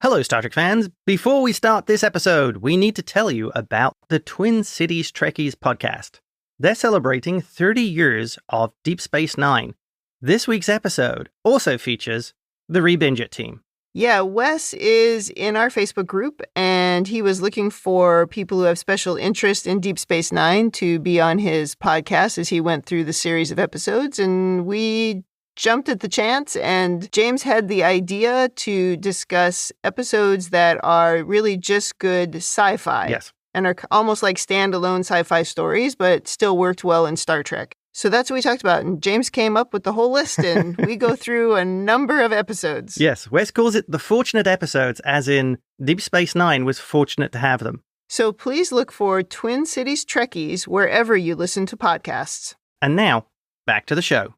Hello, Star Trek fans. Before we start this episode, we need to tell you about the Twin Cities Trekkies podcast. They're celebrating 30 years of Deep Space Nine. This week's episode also features the ReBinge team. Yeah, Wes is in our Facebook group, and he was looking for people who have special interest in Deep Space Nine to be on his podcast as he went through the series of episodes, and we jumped at the chance, and James had the idea to discuss episodes that are really just good sci-fi. Yes. And are almost like standalone sci-fi stories, but still worked well in Star Trek. So that's what we talked about, and James came up with the whole list, and we go through a number of episodes. Yes, Wes calls it the fortunate episodes, as in Deep Space Nine was fortunate to have them. So please look for Twin Cities Trekkies wherever you listen to podcasts. And now, back to the show.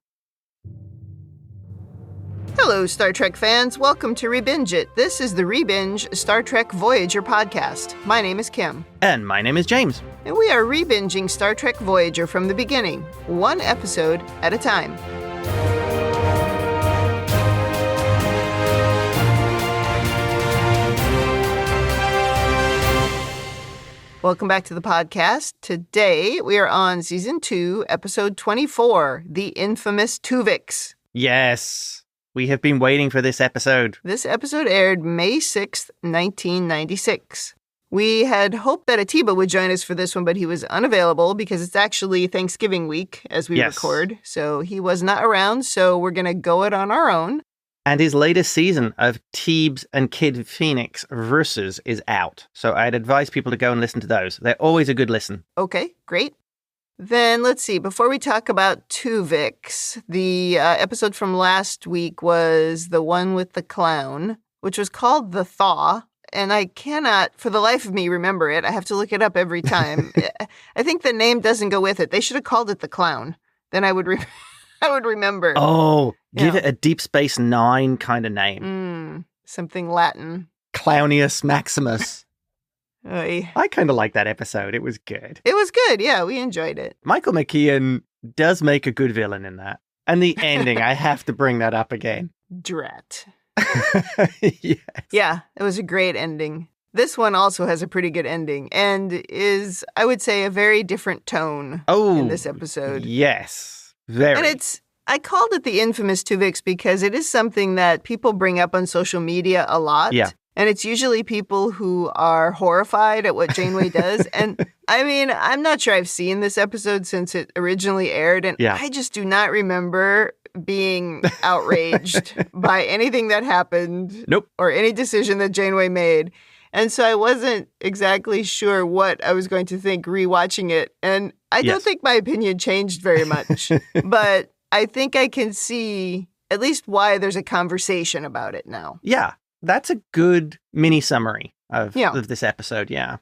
Hello, Star Trek fans. Welcome to ReBinge It. This is the ReBinge Star Trek Voyager podcast. My name is Kim. And my name is James. And we are rebinging Star Trek Voyager from the beginning, one episode at a time. Welcome back to the podcast. Today, we are on Season 2, Episode 24, The Infamous Tuvix. Yes. We have been waiting for this episode. This episode aired May 6th, 1996. We had hoped that Atiba would join us for this one, but he was unavailable because it's actually Thanksgiving week as we record. So he was not around, so we're going to go it on our own. And his latest season of Teebs and Kid Phoenix Versus is out. So I'd advise people to go and listen to those. They're always a good listen. Okay, great. Then let's see, before we talk about Tuvix, the episode from last week was the one with the clown, which was called The Thaw, and I cannot, for the life of me, remember it. I have to look it up every time. I think the name doesn't go with it. They should have called it The Clown. Then I would remember. Oh, give it a Deep Space Nine kind of name. Something Latin. Clownius Maximus. Oy. I kind of like that episode. It was good. It was good. Yeah, we enjoyed it. Michael McKean does make a good villain in that. And the ending, I have to bring that up again. Drat. Yes. Yeah, it was a great ending. This one also has a pretty good ending and is, I would say, a very different tone in this episode. Yes, very. And I called it the infamous Tuvix because it is something that people bring up on social media a lot. Yeah. And it's usually people who are horrified at what Janeway does. And I mean, I'm not sure I've seen this episode since it originally aired. And I just do not remember being outraged by anything that happened. Nope. Or any decision that Janeway made. And so I wasn't exactly sure what I was going to think rewatching it. And I don't think my opinion changed very much. But I think I can see at least why there's a conversation about it now. Yeah. That's a good mini summary of this episode, yeah.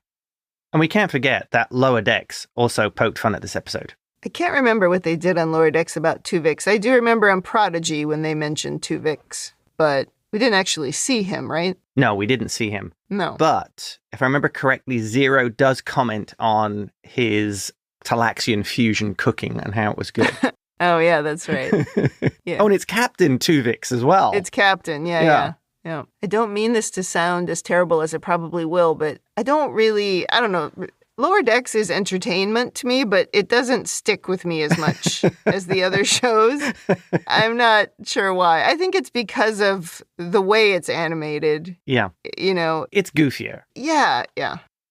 And we can't forget that Lower Decks also poked fun at this episode. I can't remember what they did on Lower Decks about Tuvix. I do remember on Prodigy when they mentioned Tuvix, but we didn't actually see him, right? No, we didn't see him. No. But if I remember correctly, Zero does comment on his Talaxian fusion cooking and how it was good. Oh, yeah, that's right. Yeah. Oh, and it's Captain Tuvix as well. It's Captain, yeah. I don't mean this to sound as terrible as it probably will, but I don't know. Lower Decks is entertainment to me, but it doesn't stick with me as much as the other shows. I'm not sure why. I think it's because of the way it's animated. Yeah. You know. It's goofier. Yeah.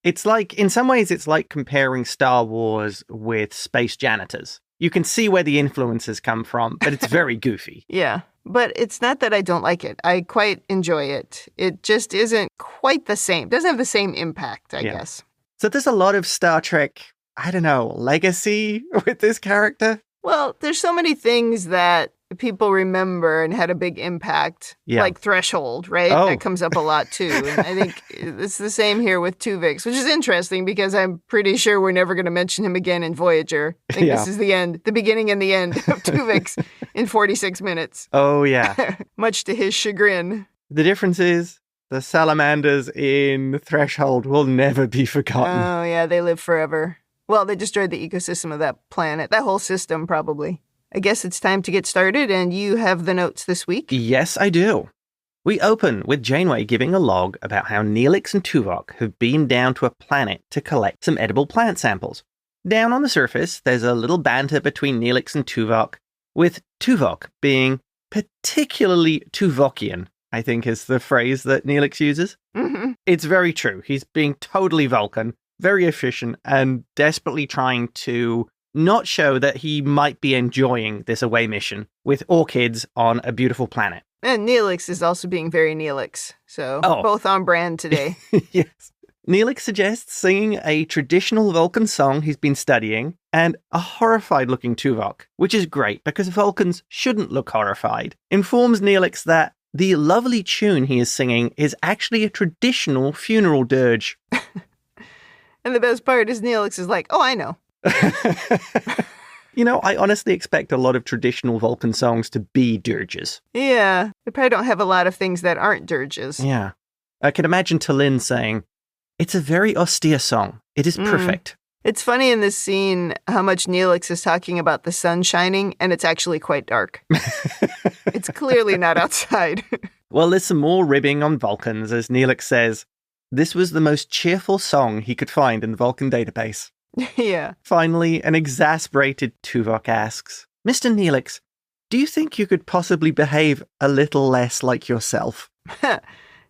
It's like, in some ways, it's like comparing Star Wars with Space Janitors. You can see where the influences come from, but it's very goofy. Yeah. But it's not that I don't like it. I quite enjoy it. It just isn't quite the same. It doesn't have the same impact, I guess. So there's a lot of Star Trek, I don't know, legacy with this character. Well, there's so many things that people remember and had a big impact, like Threshold, right? Oh. That comes up a lot, too. And I think it's the same here with Tuvix, which is interesting because I'm pretty sure we're never going to mention him again in Voyager. I think this is the beginning and the end of Tuvix in 46 minutes. Oh, yeah. Much to his chagrin. The difference is the salamanders in Threshold will never be forgotten. Oh, yeah, they live forever. Well, they destroyed the ecosystem of that planet, that whole system, probably. I guess it's time to get started, and you have the notes this week. Yes, I do. We open with Janeway giving a log about how Neelix and Tuvok have been down to a planet to collect some edible plant samples. Down on the surface, there's a little banter between Neelix and Tuvok, with Tuvok being particularly Tuvokian, I think is the phrase that Neelix uses. Mm-hmm. It's very true. He's being totally Vulcan, very efficient, and desperately trying to not show that he might be enjoying this away mission with orchids on a beautiful planet. And Neelix is also being very Neelix, so both on brand today. Yes. Neelix suggests singing a traditional Vulcan song he's been studying, and a horrified-looking Tuvok, which is great because Vulcans shouldn't look horrified, informs Neelix that the lovely tune he is singing is actually a traditional funeral dirge. And the best part is Neelix is like, oh, I know. You know, I honestly expect a lot of traditional Vulcan songs to be dirges. Yeah, they probably don't have a lot of things that aren't dirges. Yeah. I can imagine T'Lyn saying, "It's a very austere song. It is perfect." It's funny in this scene how much Neelix is talking about the sun shining, and it's actually quite dark. It's clearly not outside. Well, there's some more ribbing on Vulcans as Neelix says, this was the most cheerful song he could find in the Vulcan database. Yeah. Finally, an exasperated Tuvok asks, Mr. Neelix, do you think you could possibly behave a little less like yourself?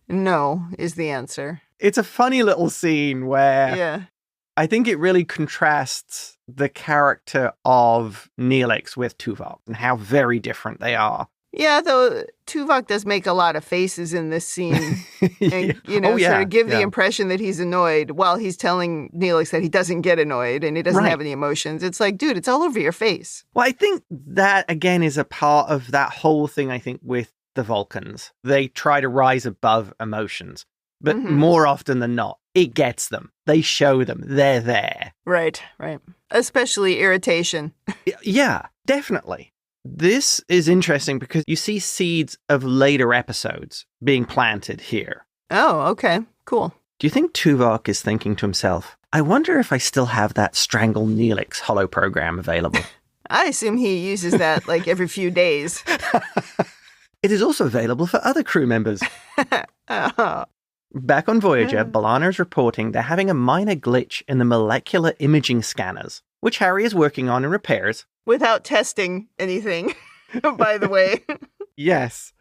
No, is the answer. It's a funny little scene where Yeah. I think it really contrasts the character of Neelix with Tuvok and how very different they are. Yeah, though Tuvok does make a lot of faces in this scene and, sort of give the impression that he's annoyed while he's telling Neelix that he doesn't get annoyed and he doesn't have any emotions. It's like, dude, it's all over your face. Well, I think that, again, is a part of that whole thing, I think, with the Vulcans. They try to rise above emotions, but more often than not, it gets them. They show them. They're there. Right. Especially irritation. Yeah, definitely. This is interesting because you see seeds of later episodes being planted here. Oh, okay. Cool. Do you think Tuvok is thinking to himself, I wonder if I still have that Strangle Neelix holo program available? I assume he uses that like every few days. It is also available for other crew members. Oh. Back on Voyager, B'Elanna is reporting they're having a minor glitch in the molecular imaging scanners, which Harry is working on and repairs. Without testing anything, by the way. Yes.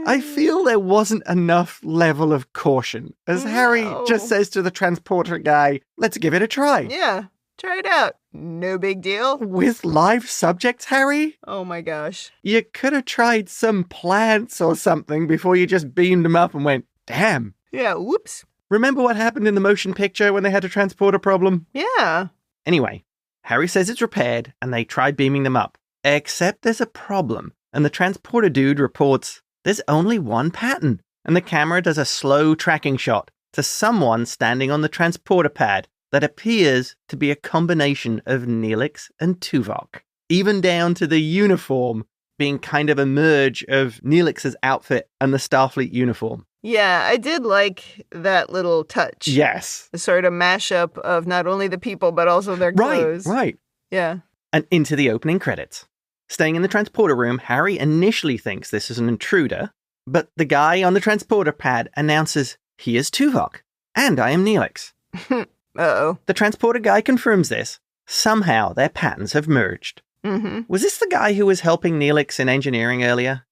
I feel there wasn't enough level of caution, as Harry just says to the transporter guy, let's give it a try. Yeah, try it out. No big deal. With live subjects, Harry? Oh my gosh. You could have tried some plants or something before you just beamed them up and went, damn. Yeah, whoops. Remember what happened in the motion picture when they had a transporter problem? Yeah. Anyway, Harry says it's repaired and they try beaming them up. Except there's a problem, and the transporter dude reports there's only one pattern, and the camera does a slow tracking shot to someone standing on the transporter pad that appears to be a combination of Neelix and Tuvok, even down to the uniform being kind of a merge of Neelix's outfit and the Starfleet uniform. Yeah, I did like that little touch. Yes. The sort of mashup of not only the people, but also their clothes. Right. Yeah. And into the opening credits. Staying in the transporter room, Harry initially thinks this is an intruder, but the guy on the transporter pad announces he is Tuvok, and I am Neelix. Uh-oh. The transporter guy confirms this. Somehow their patterns have merged. Mm-hmm. Was this the guy who was helping Neelix in engineering earlier?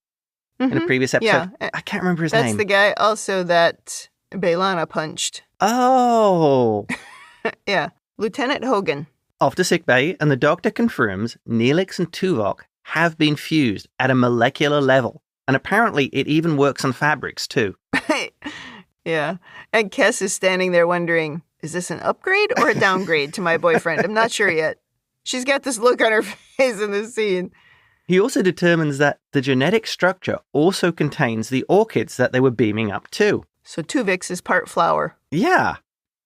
In a previous episode? Yeah. I can't remember his name. That's the guy also that B'Elanna punched. Oh. Yeah. Lieutenant Hogan. Off to sickbay, and the doctor confirms Neelix and Tuvok have been fused at a molecular level. And apparently it even works on fabrics too. Yeah. And Kes is standing there wondering, is this an upgrade or a downgrade to my boyfriend? I'm not sure yet. She's got this look on her face in this scene. He also determines that the genetic structure also contains the orchids that they were beaming up to. So Tuvix is part flower. Yeah.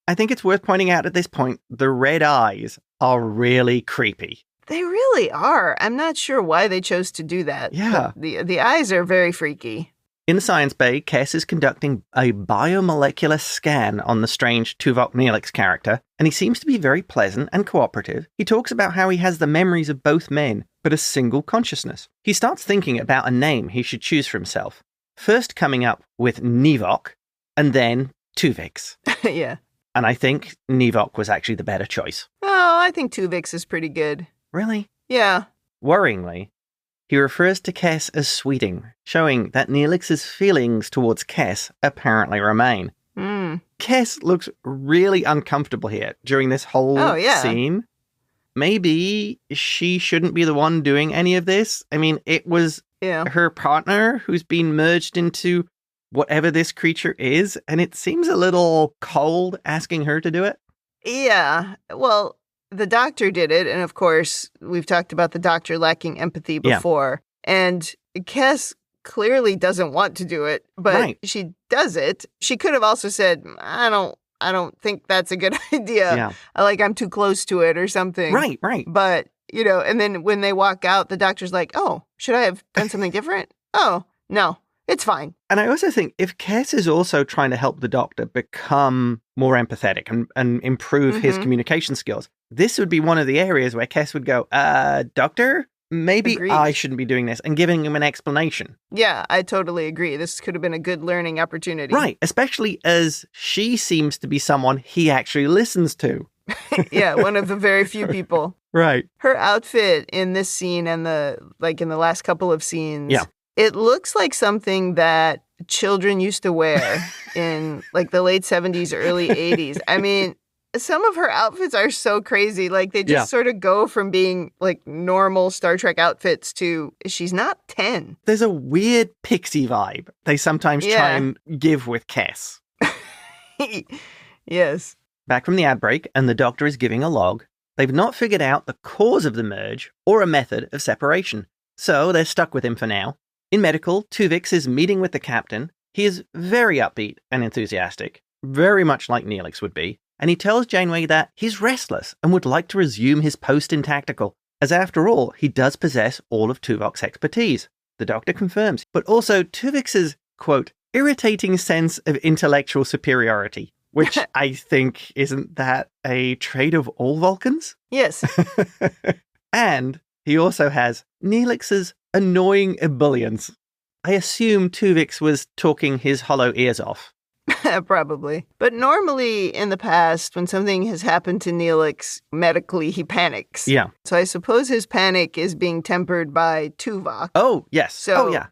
I think it's worth pointing out at this point, the red eyes are really creepy. They really are. I'm not sure why they chose to do that. Yeah. The eyes are very freaky. In the science bay, Kes is conducting a biomolecular scan on the strange Tuvok Neelix character, and he seems to be very pleasant and cooperative. He talks about how he has the memories of both men, but a single consciousness. He starts thinking about a name he should choose for himself. First coming up with Tuvok, and then Tuvix. Yeah. And I think Tuvok was actually the better choice. Oh, I think Tuvix is pretty good. Really? Yeah. Worryingly, he refers to Kes as sweeting, showing that Neelix's feelings towards Kes apparently remain. Kes looks really uncomfortable here during this whole scene. Maybe she shouldn't be the one doing any of this. I mean, it was her partner who's been merged into whatever this creature is, and it seems a little cold asking her to do it. Yeah. Well, the doctor did it, and of course, we've talked about the doctor lacking empathy before. And Kes clearly doesn't want to do it, but she does it. She could have also said, I don't think that's a good idea. Yeah. I'm too close to it or something. Right. But, and then when they walk out, the doctor's like, oh, should I have done something different? Oh, no, it's fine. And I also think if Kes is also trying to help the doctor become more empathetic and improve his communication skills, this would be one of the areas where Kes would go, doctor, maybe Agreed. I shouldn't be doing this, and giving him an explanation. Yeah, I totally agree. This could have been a good learning opportunity. Right, especially as she seems to be someone he actually listens to. Yeah, one of the very few people. Right. Her outfit in this scene and in the last couple of scenes, it looks like something that children used to wear in the late 70s, early 80s. I mean, some of her outfits are so crazy. They just sort of go from being normal Star Trek outfits to she's not 10. There's a weird pixie vibe they sometimes try and give with Kes. Yes. Back from the ad break, and the doctor is giving a log. They've not figured out the cause of the merge or a method of separation, so they're stuck with him for now. In medical, Tuvix is meeting with the captain. He is very upbeat and enthusiastic, very much like Neelix would be. And he tells Janeway that he's restless and would like to resume his post in tactical, as after all, he does possess all of Tuvok's expertise. The doctor confirms, but also Tuvix's, quote, irritating sense of intellectual superiority, which I think, isn't that a trait of all Vulcans? Yes. And he also has Neelix's annoying ebullience. I assume Tuvix was talking his hollow ears off. Probably. But normally in the past, when something has happened to Neelix, medically, he panics. Yeah. So I suppose his panic is being tempered by Tuvok. Oh, yes. So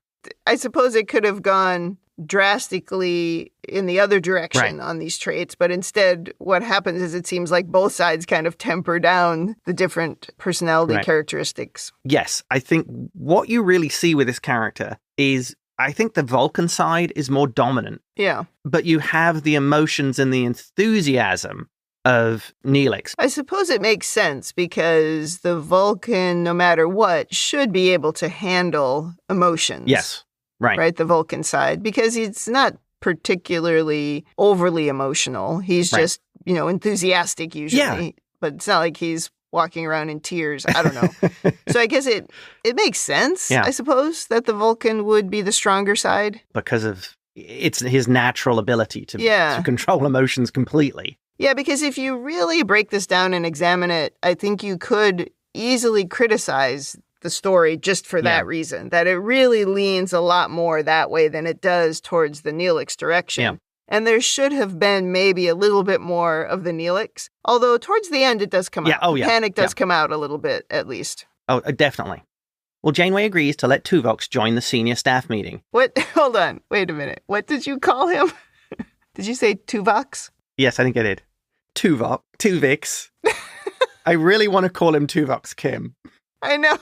I suppose it could have gone drastically in the other direction on these traits. But instead, what happens is it seems like both sides kind of temper down the different personality characteristics. Yes. I think what you really see with this character is I think the Vulcan side is more dominant. Yeah. But you have the emotions and the enthusiasm of Neelix. I suppose it makes sense because the Vulcan, no matter what, should be able to handle emotions. Yes. Right. The Vulcan side, because he's not particularly overly emotional. He's just, enthusiastic usually. Yeah. But it's not like he's walking around in tears. I don't know. So I guess it makes sense, I suppose, that the Vulcan would be the stronger side. Because of it's his natural ability to control emotions completely. Yeah, because if you really break this down and examine it, I think you could easily criticize the story just for that reason, that it really leans a lot more that way than it does towards the Neelix direction. Yeah. And there should have been maybe a little bit more of the Neelix, although towards the end it does come out. Oh, yeah. Panic does come out a little bit, at least. Oh, definitely. Well, Janeway agrees to let Tuvok join the senior staff meeting. What? Hold on. Wait a minute. What did you call him? Did you say Tuvok? Yes, I think I did. Tuvix. I really want to call him Tuvok's Kim. I know.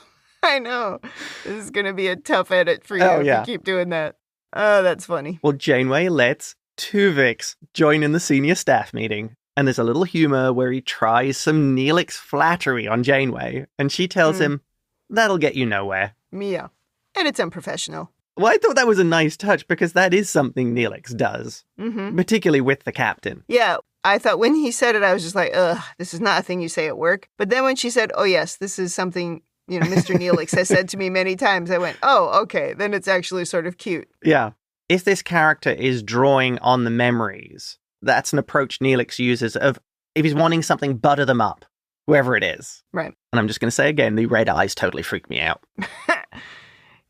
This is going to be a tough edit for you if you keep doing that. Oh, that's funny. Well, Janeway lets Tuvix join in the senior staff meeting, and there's a little humor where he tries some Neelix flattery on Janeway, and she tells him, that'll get you nowhere. Yeah, and it's unprofessional. Well, I thought that was a nice touch, because that is something Neelix does, particularly with the captain. Yeah, I thought when he said it, I was just like, ugh, this is not a thing you say at work. But then when she said, oh yes, this is something Mr. Neelix has said to me many times, I went, oh, okay, then it's actually sort of cute. Yeah. If this character is drawing on the memories, that's an approach Neelix uses of, if he's wanting something, butter them up, whoever it is. Right. And I'm just going to say again, the red eyes totally freak me out.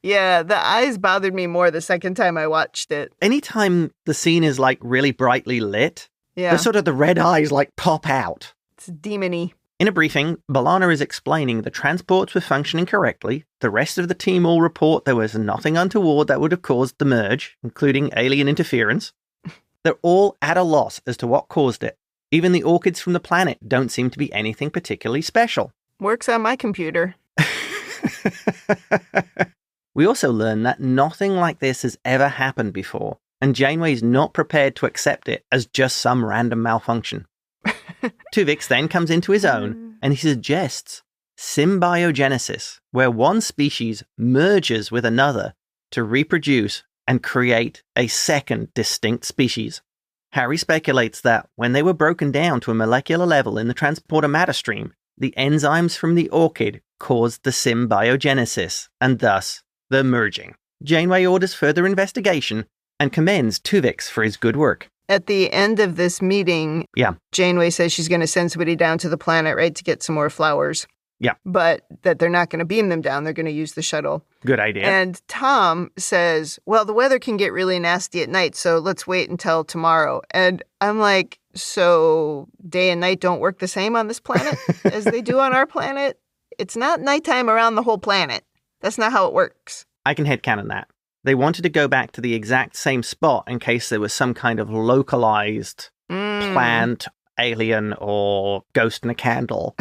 Yeah, the eyes bothered me more the second time I watched it. Anytime the scene is like really brightly lit, Yeah. the red eyes like pop out. It's demon-y. In a briefing, B'Elanna is explaining the transports were functioning correctly. The rest of the team all report there was nothing untoward that would have caused the merge, including alien interference. They're all at a loss as to what caused it. Even the orchids from the planet don't seem to be anything particularly special. Works on my computer. We also learn that nothing like this has ever happened before, and Janeway's not prepared to accept it as just some random malfunction. Tuvix then comes into his own, and he suggests symbiogenesis, where one species merges with another to reproduce and create a second distinct species. Harry speculates that when they were broken down to a molecular level in the transporter matter stream, the enzymes from the orchid caused the symbiogenesis, and thus the merging. Janeway orders further investigation and commends Tuvix for his good work. At the end of this meeting, Janeway says she's going to send somebody down to the planet, right, to get some more flowers. Yeah. But that they're not going to beam them down. They're going to use the shuttle. Good idea. And Tom says, well, the weather can get really nasty at night, so let's wait until tomorrow. And I'm like, so day and night don't work the same on this planet as they do on our planet? It's not nighttime around the whole planet. That's not how it works. I can headcanon that. They wanted to go back to the exact same spot in case there was some kind of localized plant, alien, or ghost in a candle.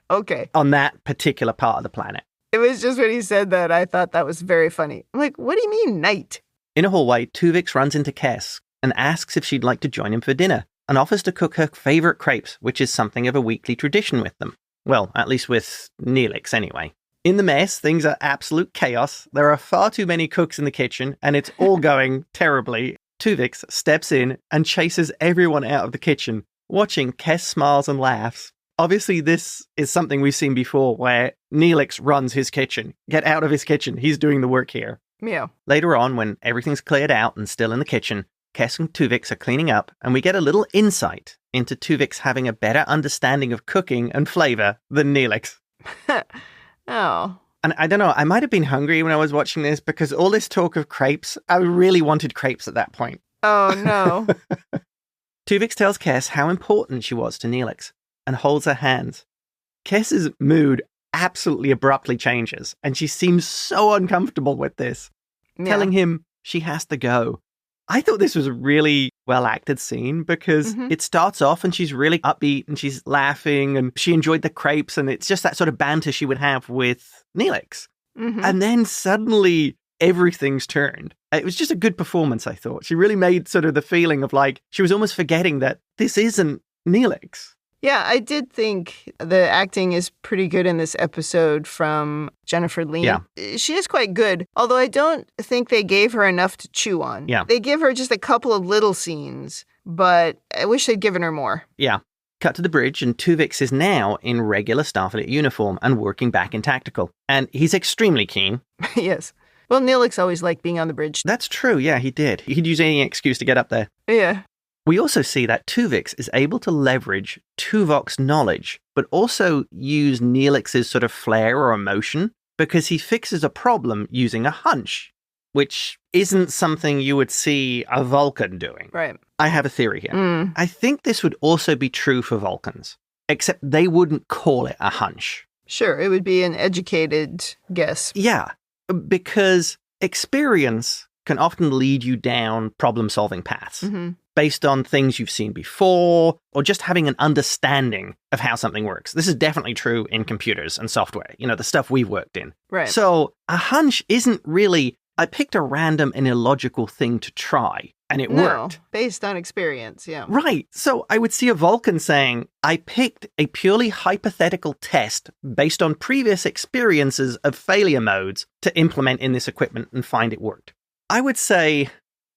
Okay. On that particular part of the planet. It was just when he said that, I thought that was very funny. I'm like, what do you mean night? In a hallway, Tuvix runs into Kes and asks if she'd like to join him for dinner and offers to cook her favorite crepes, which is something of a weekly tradition with them. Well, at least with Neelix anyway. In the mess, things are absolute chaos. There are far too many cooks in the kitchen, and it's all going terribly. Tuvix steps in and chases everyone out of the kitchen. Watching, Kes smiles and laughs. Obviously, this is something we've seen before, where Neelix runs his kitchen. Get out of his kitchen. He's doing the work here. Yeah. Later on, when everything's cleared out and still in the kitchen, Kes and Tuvix are cleaning up, and we get a little insight into Tuvix having a better understanding of cooking and flavor than Neelix. Oh. And I don't know, I might have been hungry when I was watching this because all this talk of crepes, I really wanted crepes at that point. Oh, no. Tuvix tells Kes how important she was to Neelix and holds her hands. Kes's mood absolutely abruptly changes, and she seems so uncomfortable with this, telling him she has to go. I thought this was a really well-acted scene because it starts off and she's really upbeat and she's laughing and she enjoyed the crepes and it's just that sort of banter she would have with Neelix. And then suddenly everything's turned. It was just a good performance, I thought. She really made sort of the feeling of like she was almost forgetting that this isn't Neelix. Yeah, I did think the acting is pretty good in this episode from Jennifer Lee. Yeah. She is quite good, although I don't think they gave her enough to chew on. Yeah. They give her just a couple of little scenes, but I wish they'd given her more. Yeah. Cut to the bridge, and Tuvix is now in regular Starfleet uniform and working back in tactical. And he's extremely keen. Yes. Well, Neelix always liked being on the bridge. That's true, yeah, he did. He'd use any excuse to get up there. Yeah. We also see that Tuvix is able to leverage Tuvok's knowledge, but also use Neelix's sort of flair or emotion, because he fixes a problem using a hunch, which isn't something you would see a Vulcan doing. Right. I have a theory here. I think this would also be true for Vulcans, except they wouldn't call it a hunch. Sure, it would be an educated guess. Yeah, because experience can often lead you down problem-solving paths. Based on things you've seen before, or just having an understanding of how something works. This is definitely true in computers and software, you know, the stuff we've worked in. Right. So a hunch isn't really, I picked a random and illogical thing to try, and it worked. Based on experience, yeah. Right. So I would see a Vulcan saying, I picked a purely hypothetical test based on previous experiences of failure modes to implement in this equipment and find it worked. I would say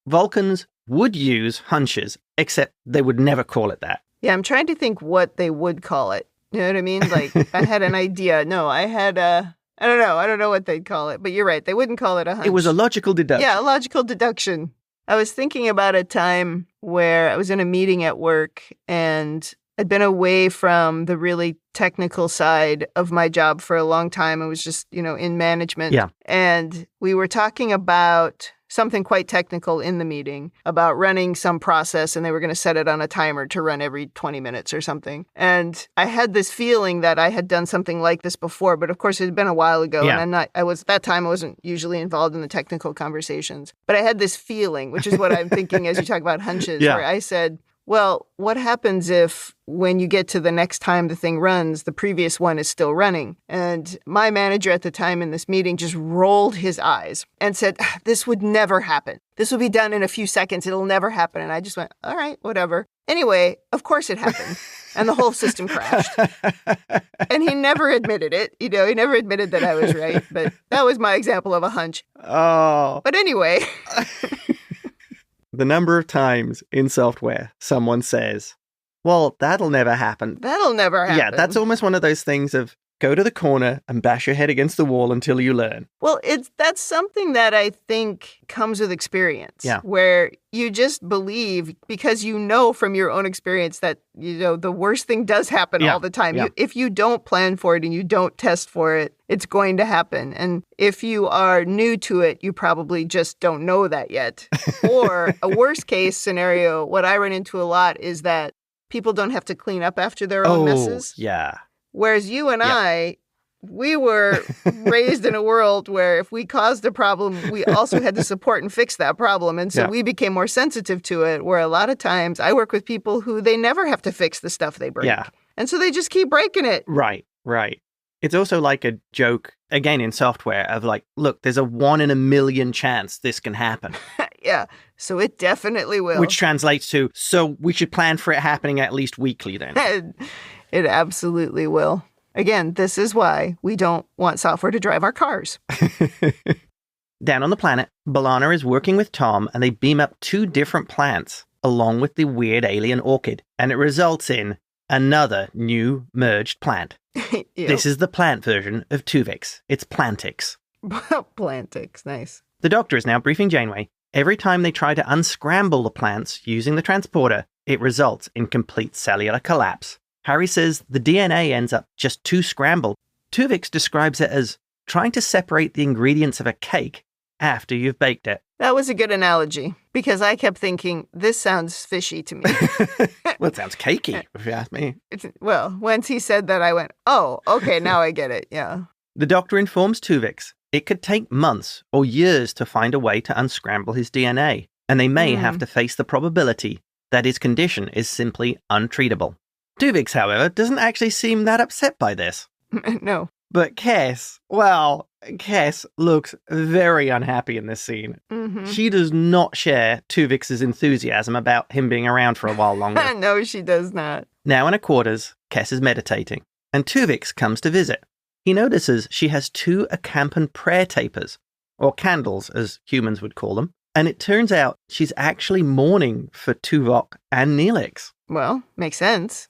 Vulcans would use hunches, except they would never call it that. Yeah, I'm trying to think what they would call it. You know what I mean? Like, I had an idea. No, I had a... I don't know what they'd call it. But you're right, they wouldn't call it a hunch. It was a logical deduction. Yeah, a logical deduction. I was thinking about a time where I was in a meeting at work and I'd been away from the really technical side of my job for a long time. I was just, in management. Yeah. And we were talking about something quite technical in the meeting about running some process, and they were going to set it on a timer to run every 20 minutes or something. And I had this feeling that I had done something like this before, but of course it had been a while ago. Yeah. And at that time I wasn't usually involved in the technical conversations, but I had this feeling, which is what I'm thinking as you talk about hunches, Yeah. where I said, well, what happens if when you get to the next time the thing runs, the previous one is still running? And my manager at the time in this meeting just rolled his eyes and said, this would never happen. This will be done in a few seconds. It'll never happen. And I just went, all right, whatever. Anyway, of course it happened. And the whole system crashed. And he never admitted it. He never admitted that I was right. But that was my example of a hunch. Oh. But anyway. The number of times in software someone says, well, that'll never happen. That'll never happen. Yeah, that's almost one of those things of go to the corner and bash your head against the wall until you learn. Well, that's something that I think comes with experience. Yeah. Where you just believe because you know from your own experience that, the worst thing does happen all the time. Yeah. If you don't plan for it and you don't test for it, it's going to happen. And if you are new to it, you probably just don't know that yet. Or a worst case scenario, what I run into a lot is that people don't have to clean up after their own messes. Yeah. Whereas you and I, we were raised in a world where if we caused a problem, we also had to support and fix that problem. And so we became more sensitive to it, where a lot of times I work with people who they never have to fix the stuff they break. Yeah. And so they just keep breaking it. Right. It's also like a joke, again, in software of like, look, there's a 1 in a million chance this can happen. Yeah. So it definitely will. Which translates to, so we should plan for it happening at least weekly then. It absolutely will. Again, this is why we don't want software to drive our cars. Down on the planet, B'Elanna is working with Tom and they beam up 2 different plants along with the weird alien orchid. And it results in another new merged plant. Yep. This is the plant version of Tuvix. It's Plantix. Plantix, nice. The Doctor is now briefing Janeway. Every time they try to unscramble the plants using the transporter, it results in complete cellular collapse. Harry says the DNA ends up just too scrambled. Tuvix describes it as trying to separate the ingredients of a cake after you've baked it. That was a good analogy, because I kept thinking, this sounds fishy to me. Well, it sounds cakey, if you ask me. Well, once he said that, I went, oh, okay, now I get it, yeah. The Doctor informs Tuvix it could take months or years to find a way to unscramble his DNA, and they may have to face the probability that his condition is simply untreatable. Tuvix, however, doesn't actually seem that upset by this. No. But Kes looks very unhappy in this scene. Mm-hmm. She does not share Tuvix's enthusiasm about him being around for a while longer. No, she does not. Now in her quarters, Kes is meditating, and Tuvix comes to visit. He notices she has 2 acampan prayer tapers, or candles as humans would call them, and it turns out she's actually mourning for Tuvok and Neelix. Well, makes sense.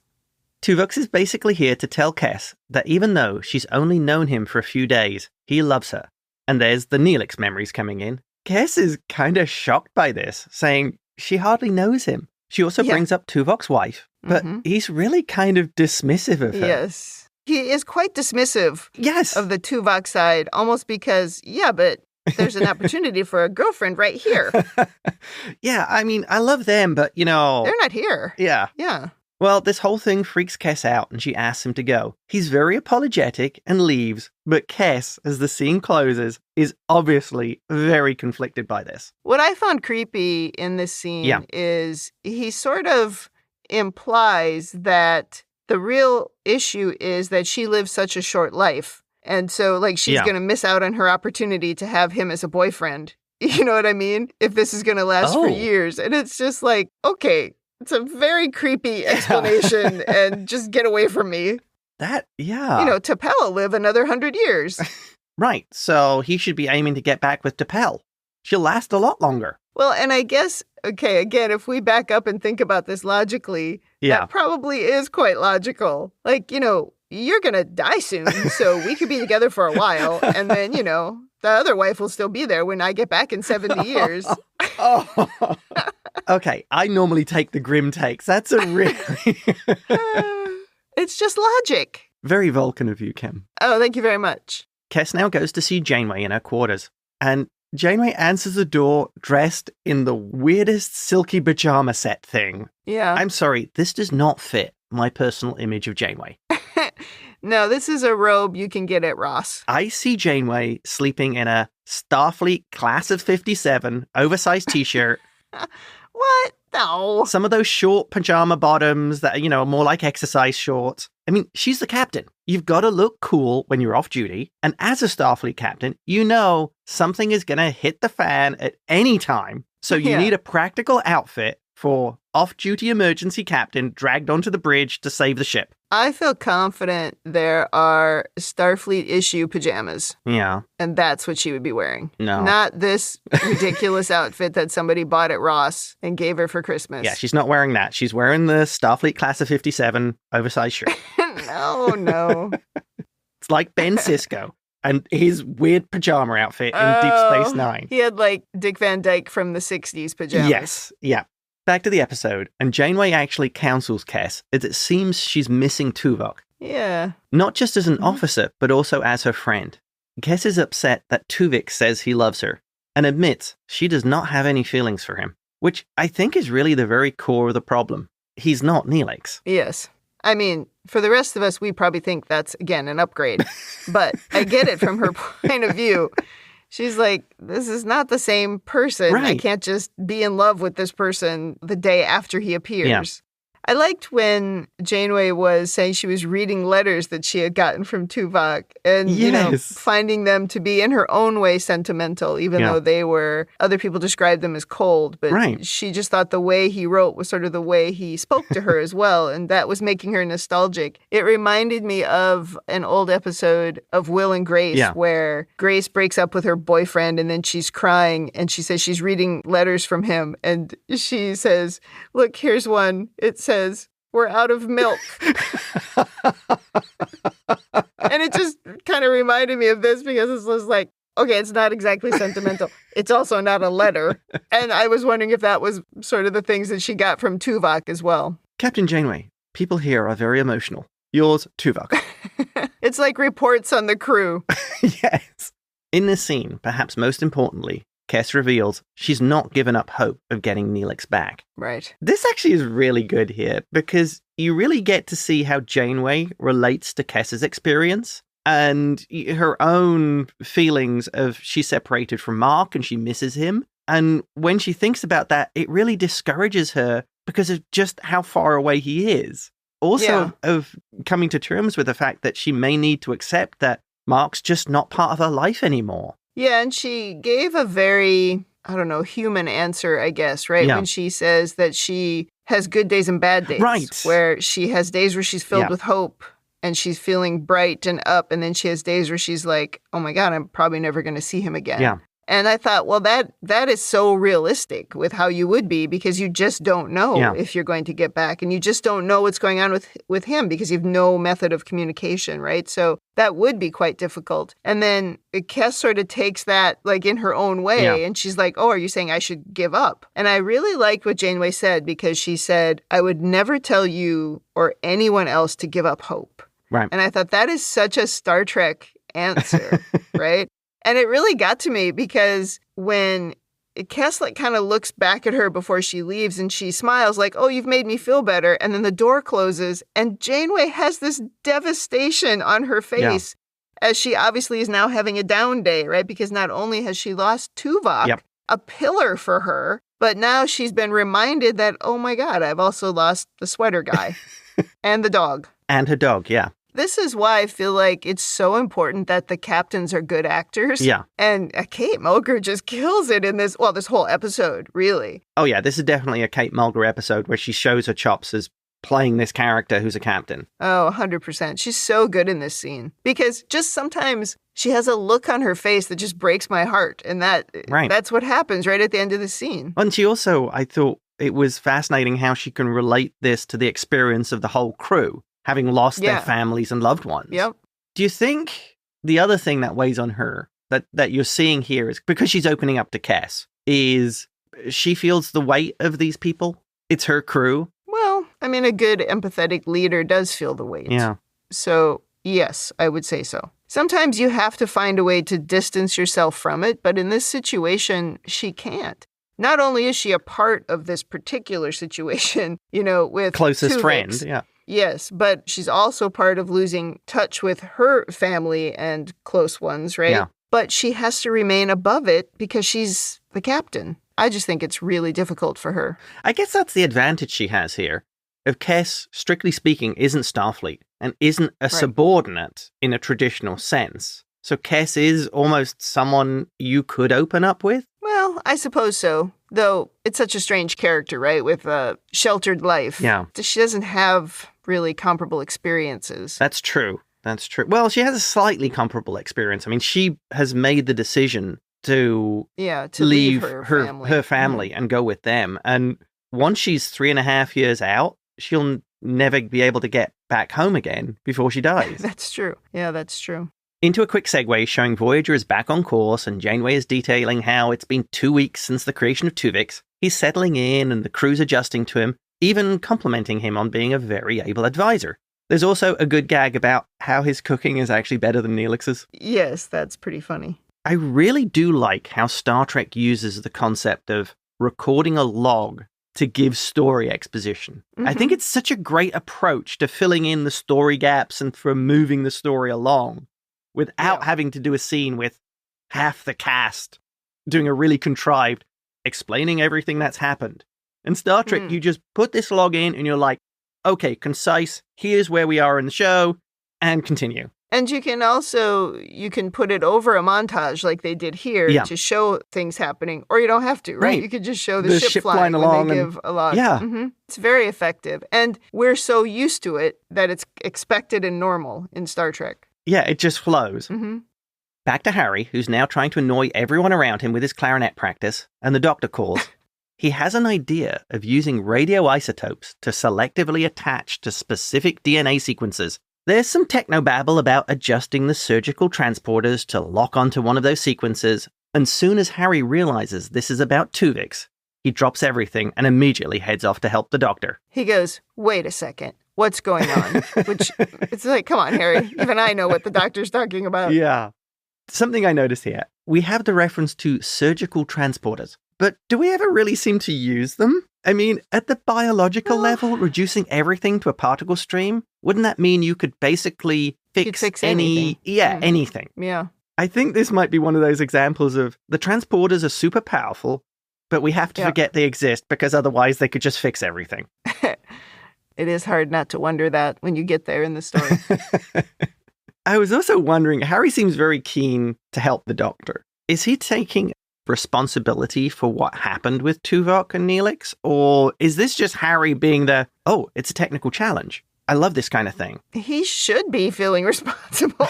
Tuvok is basically here to tell Kes that even though she's only known him for a few days, he loves her. And there's the Neelix memories coming in. Kes is kind of shocked by this, saying she hardly knows him. She also brings up Tuvok's wife, but he's really kind of dismissive of her. Yes. He is quite dismissive of the Tuvok side, almost because, but there's an opportunity for a girlfriend right here. Yeah, I mean, I love them, but, they're not here. Yeah. Yeah. Well, this whole thing freaks Kes out, and she asks him to go. He's very apologetic and leaves, but Kes, as the scene closes, is obviously very conflicted by this. What I found creepy in this scene is he sort of implies that the real issue is that she lives such a short life. And so, she's going to miss out on her opportunity to have him as a boyfriend. You know what I mean? If this is going to last for years. And it's just like, okay, it's a very creepy explanation and just get away from me. T'Pel will live another 100 years. Right. So he should be aiming to get back with T'Pel. She'll last a lot longer. Well, and I guess, okay, again, if we back up and think about this logically, that probably is quite logical. You're going to die soon, so we could be together for a while. And then, the other wife will still be there when I get back in 70 years. Okay, I normally take the grim takes. That's a really... It's just logic. Very Vulcan of you, Kim. Oh, thank you very much. Kes now goes to see Janeway in her quarters, and Janeway answers the door dressed in the weirdest silky pajama set thing. Yeah. I'm sorry, this does not fit my personal image of Janeway. No, this is a robe you can get at Ross. I see Janeway sleeping in a Starfleet Class of 57 oversized t-shirt. What? No. Some of those short pajama bottoms that, are more like exercise shorts. I mean, she's the captain. You've got to look cool when you're off duty. And as a Starfleet captain, something is going to hit the fan at any time. So you need a practical outfit for off-duty emergency captain dragged onto the bridge to save the ship. I feel confident there are Starfleet issue pajamas. Yeah. And that's what she would be wearing. No. Not this ridiculous outfit that somebody bought at Ross and gave her for Christmas. Yeah, she's not wearing that. She's wearing the Starfleet Class of 57 oversized shirt. No. It's like Ben Sisko and his weird pajama outfit in Deep Space Nine. He had like Dick Van Dyke from the 60s pajamas. Yes, yeah. Back to the episode, and Janeway actually counsels Kes as it seems she's missing Tuvok. Yeah. Not just as an officer, but also as her friend. Kes is upset that Tuvix says he loves her, and admits she does not have any feelings for him, which I think is really the very core of the problem. He's not Neelix. Yes. I mean, for the rest of us, we probably think that's, again, an upgrade. But I get it from her point of view. She's like, this is not the same person. Right. I can't just be in love with this person the day after he appears. Yeah. I liked when Janeway was saying she was reading letters that she had gotten from Tuvok and, finding them to be in her own way sentimental, even though other people described them as cold. But she just thought the way he wrote was sort of the way he spoke to her as well. And that was making her nostalgic. It reminded me of an old episode of Will and Grace where Grace breaks up with her boyfriend and then she's crying and she says she's reading letters from him. And she says, look, here's one. It says, we're out of milk. And it just kind of reminded me of this because it was like, okay, it's not exactly sentimental. It's also not a letter. And I was wondering if that was sort of the things that she got from Tuvok as well. Captain Janeway, people here are very emotional. Yours, Tuvok. It's like reports on the crew. Yes. In this scene, perhaps most importantly, Kes reveals she's not given up hope of getting Neelix back. Right. This actually is really good here because you really get to see how Janeway relates to Kes's experience and her own feelings of she's separated from Mark and she misses him. And when she thinks about that, it really discourages her because of just how far away he is. Also of coming to terms with the fact that she may need to accept that Mark's just not part of her life anymore. Yeah, and she gave a very, human answer, I guess, right? Yeah. When she says that she has good days and bad days. Right. Where she has days where she's filled with hope and she's feeling bright and up. And then she has days where she's like, oh my God, I'm probably never going to see him again. Yeah. And I thought, well, that is so realistic with how you would be because you just don't know if you're going to get back. And you just don't know what's going on with him because you have no method of communication, right? So that would be quite difficult. And then Kes sort of takes that like in her own way. And she's like, oh, are you saying I should give up? And I really liked what Janeway said because she said, I would never tell you or anyone else to give up hope. Right. And I thought that is such a Star Trek answer, right? And it really got to me because when Kes kind of looks back at her before she leaves and she smiles like, oh, you've made me feel better. And then the door closes and Janeway has this devastation on her face as she obviously is now having a down day, right? Because not only has she lost Tuvok, a pillar for her, but now she's been reminded that, oh my God, I've also lost the sweater guy and the dog. And her dog, yeah. This is why I feel like it's so important that the captains are good actors. Yeah. And Kate Mulgrew just kills it in this whole episode, really. Oh, yeah, this is definitely a Kate Mulgrew episode where she shows her chops as playing this character who's a captain. Oh, 100%. She's so good in this scene. Because just sometimes she has a look on her face that just breaks my heart. And that's what happens right at the end of the scene. And she also, I thought it was fascinating how she can relate this to the experience of the whole crew, having lost their families and loved ones. Yep. Do you think the other thing that weighs on her that you're seeing here is because she's opening up to Kes is she feels the weight of these people. It's her crew. Well, I mean, a good empathetic leader does feel the weight. Yeah. So, yes, I would say so. Sometimes you have to find a way to distance yourself from it, but in this situation, she can't. Not only is she a part of this particular situation, with closest Tuvix, friend, yeah. Yes, but she's also part of losing touch with her family and close ones, right? Yeah. But she has to remain above it because she's the captain. I just think it's really difficult for her. I guess that's the advantage she has here. If Kes, strictly speaking, isn't Starfleet and isn't a subordinate in a traditional sense. So Kes is almost someone you could open up with? Well, I suppose so. Though it's such a strange character, right? With a sheltered life. Yeah. She doesn't have really comparable experiences. That's true. That's true. Well, she has a slightly comparable experience. I mean, she has made the decision to leave her family and go with them. And once she's 3.5 years out, she'll never be able to get back home again before she dies. That's true. Yeah, that's true. Into a quick segue showing Voyager is back on course and Janeway is detailing how it's been 2 weeks since the creation of Tuvix. He's settling in and the crew's adjusting to him, even complimenting him on being a very able advisor. There's also a good gag about how his cooking is actually better than Neelix's. Yes, that's pretty funny. I really do like how Star Trek uses the concept of recording a log to give story exposition. I think it's such a great approach to filling in the story gaps and for moving the story along without having to do a scene with half the cast doing a really contrived explaining everything that's happened. In Star Trek, you just put this log in and you're like, okay, concise, here's where we are in the show, and continue. And you can put it over a montage like they did here to show things happening, or you don't have to, right? You could just show the ship flying along when they give a log. Yeah. It's very effective. And we're so used to it that it's expected and normal in Star Trek. Yeah, it just flows. Back to Harry, who's now trying to annoy everyone around him with his clarinet practice, and the doctor calls. He has an idea of using radioisotopes to selectively attach to specific DNA sequences. There's some technobabble about adjusting the surgical transporters to lock onto one of those sequences, and soon as Harry realizes this is about Tuvix, he drops everything and immediately heads off to help the doctor. He goes, wait a second, what's going on? Which, it's like, come on, Harry, even I know what the doctor's talking about. Yeah. Something I noticed here, we have the reference to surgical transporters, but do we ever really seem to use them? I mean, at the biological level, reducing everything to a particle stream, wouldn't that mean you could basically fix anything? Anything. Yeah. I think this might be one of those examples of the transporters are super powerful, but we have to forget they exist because otherwise they could just fix everything. It is hard not to wonder that when you get there in the story. I was also wondering, Harry seems very keen to help the doctor. Is he taking responsibility for what happened with Tuvok and Neelix? Or is this just Harry being it's a technical challenge? I love this kind of thing. He should be feeling responsible.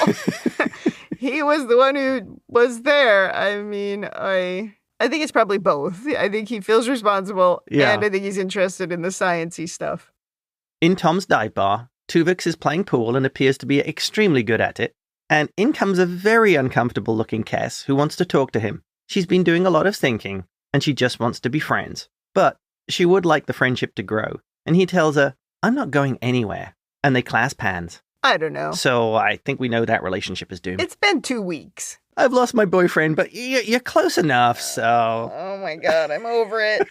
He was the one who was there. I mean, I think it's probably both. I think he feels responsible, and I think he's interested in the sciencey stuff. In Tom's dive bar, Tuvix is playing pool and appears to be extremely good at it. And in comes a very uncomfortable-looking Kes who wants to talk to him. She's been doing a lot of thinking, and she just wants to be friends. But she would like the friendship to grow. And he tells her, I'm not going anywhere. And they clasp hands. I don't know. So I think we know that relationship is doomed. It's been 2 weeks. I've lost my boyfriend, but you're close enough, so... Oh my God, I'm over it.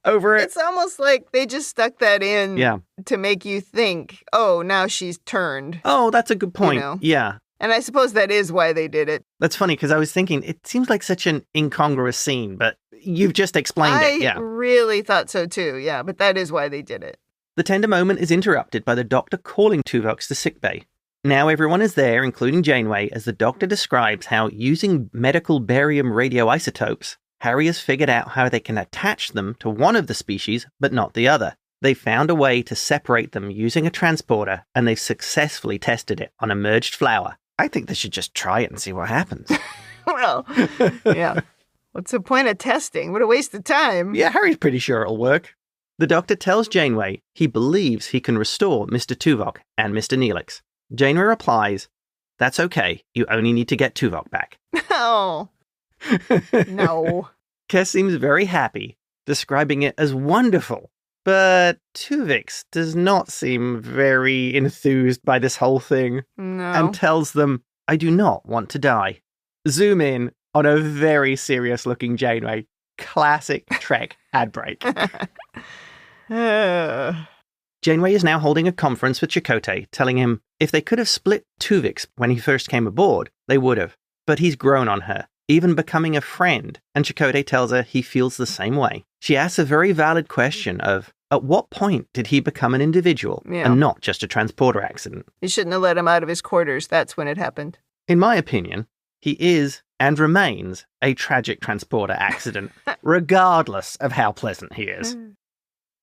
Over it? It's almost like they just stuck that in to make you think, oh, now she's turned. Oh, that's a good point. Yeah. And I suppose that is why they did it. That's funny, because I was thinking, it seems like such an incongruous scene, but you've just explained it, I really thought so too, but that is why they did it. The tender moment is interrupted by the doctor calling Tuvok to sickbay. Now everyone is there, including Janeway, as the doctor describes how, using medical barium radioisotopes, Harry has figured out how they can attach them to one of the species, but not the other. They found a way to separate them using a transporter, and they've successfully tested it on a merged flower. I think they should just try it and see what happens. Well, yeah. What's the point of testing? What a waste of time. Yeah, Harry's pretty sure it'll work. The doctor tells Janeway he believes he can restore Mr. Tuvok and Mr. Neelix. Janeway replies, that's okay, you only need to get Tuvok back. Oh. No. Kes seems very happy, describing it as wonderful. But Tuvix does not seem very enthused by this whole thing. No. And tells them, I do not want to die. Zoom in on a very serious-looking Janeway. Classic Trek ad break. Janeway is now holding a conference with Chakotay, telling him if they could have split Tuvix when he first came aboard, they would have. But he's grown on her, even becoming a friend, and Chakotay tells her he feels the same way. She asks a very valid question of, at what point did he become an individual and not just a transporter accident? You shouldn't have let him out of his quarters. That's when it happened. In my opinion, he is and remains a tragic transporter accident, regardless of how pleasant he is.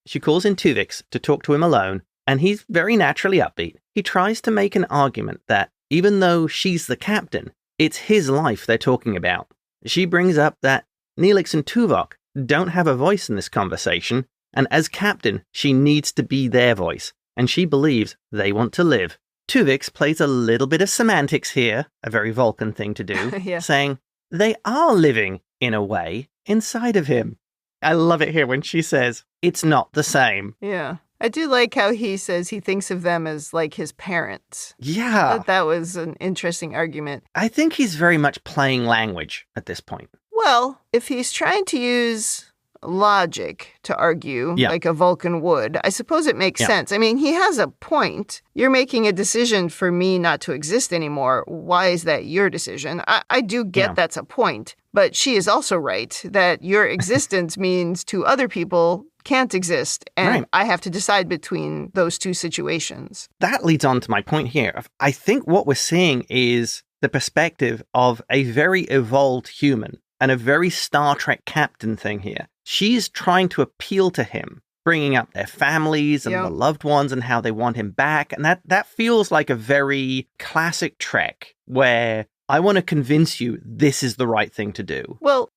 She calls in Tuvix to talk to him alone, and he's very naturally upbeat. He tries to make an argument that, even though she's the captain, it's his life they're talking about. She brings up that Neelix and Tuvok don't have a voice in this conversation, and as captain, she needs to be their voice, and she believes they want to live. Tuvix plays a little bit of semantics here, a very Vulcan thing to do, saying, they are living, in a way, inside of him. I love it here when she says, it's not the same. Yeah. I do like how he says he thinks of them as like his parents. Yeah. That was an interesting argument. I think he's very much playing language at this point. Well, if he's trying to use logic to argue, like a Vulcan would, I suppose it makes sense. I mean, he has a point. You're making a decision for me not to exist anymore. Why is that your decision? I do get that's a point, but she is also right that your existence means to other people can't exist, and I have to decide between those two situations. That leads on to my point here. I think what we're seeing is the perspective of a very evolved human and a very Star Trek captain thing here. She's trying to appeal to him, bringing up their families and the loved ones and how they want him back. And that feels like a very classic Trek where I want to convince you this is the right thing to do. Well,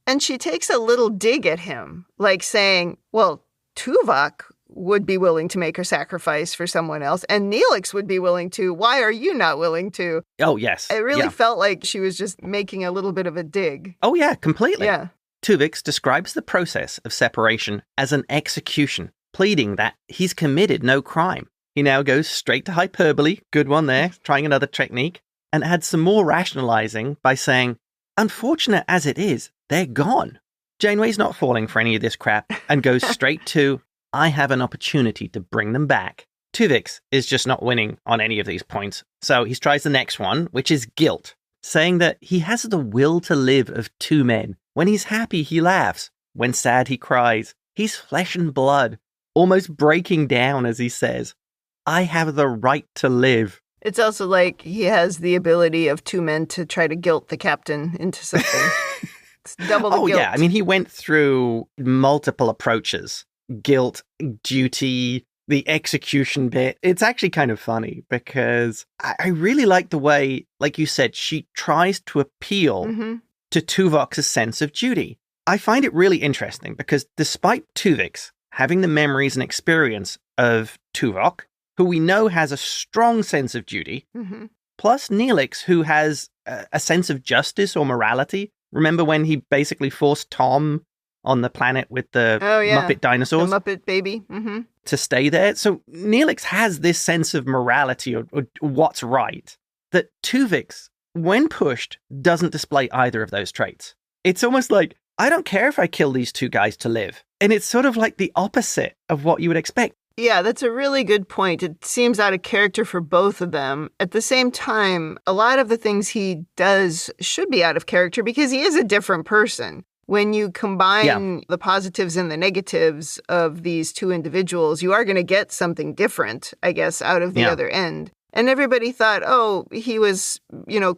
and she takes a little dig at him, like saying, well, Tuvok would be willing to make her sacrifice for someone else, and Neelix would be willing to. Why are you not willing to? Oh, yes. It really felt like she was just making a little bit of a dig. Oh, yeah, completely. Yeah. Tuvix describes the process of separation as an execution, pleading that he's committed no crime. He now goes straight to hyperbole, good one there, trying another technique, and adds some more rationalizing by saying, unfortunate as it is, they're gone. Janeway's not falling for any of this crap and goes straight to, I have an opportunity to bring them back. Tuvix is just not winning on any of these points, so he tries the next one, which is guilt, saying that he has the will to live of two men. When he's happy, he laughs. When sad, he cries. He's flesh and blood, almost breaking down as he says, I have the right to live. It's also like he has the ability of two men to try to guilt the captain into something. It's double the guilt. Oh, yeah. I mean, he went through multiple approaches. Guilt, duty, the execution bit. It's actually kind of funny because I really like the way, like you said, she tries to appeal to Tuvok's sense of duty. I find it really interesting because despite Tuvix having the memories and experience of Tuvok, who we know has a strong sense of duty, plus Neelix, who has a sense of justice or morality. Remember when he basically forced Tom on the planet with the Muppet dinosaurs? The Muppet baby. To stay there. So Neelix has this sense of morality or what's right that Tuvix, when pushed, doesn't display either of those traits. It's almost like, I don't care if I kill these two guys to live. And it's sort of like the opposite of what you would expect. Yeah, that's a really good point. It seems out of character for both of them. At the same time, a lot of the things he does should be out of character because he is a different person. When you combine the positives and the negatives of these two individuals, you are going to get something different, I guess, out of the other end. And everybody thought, oh, he was,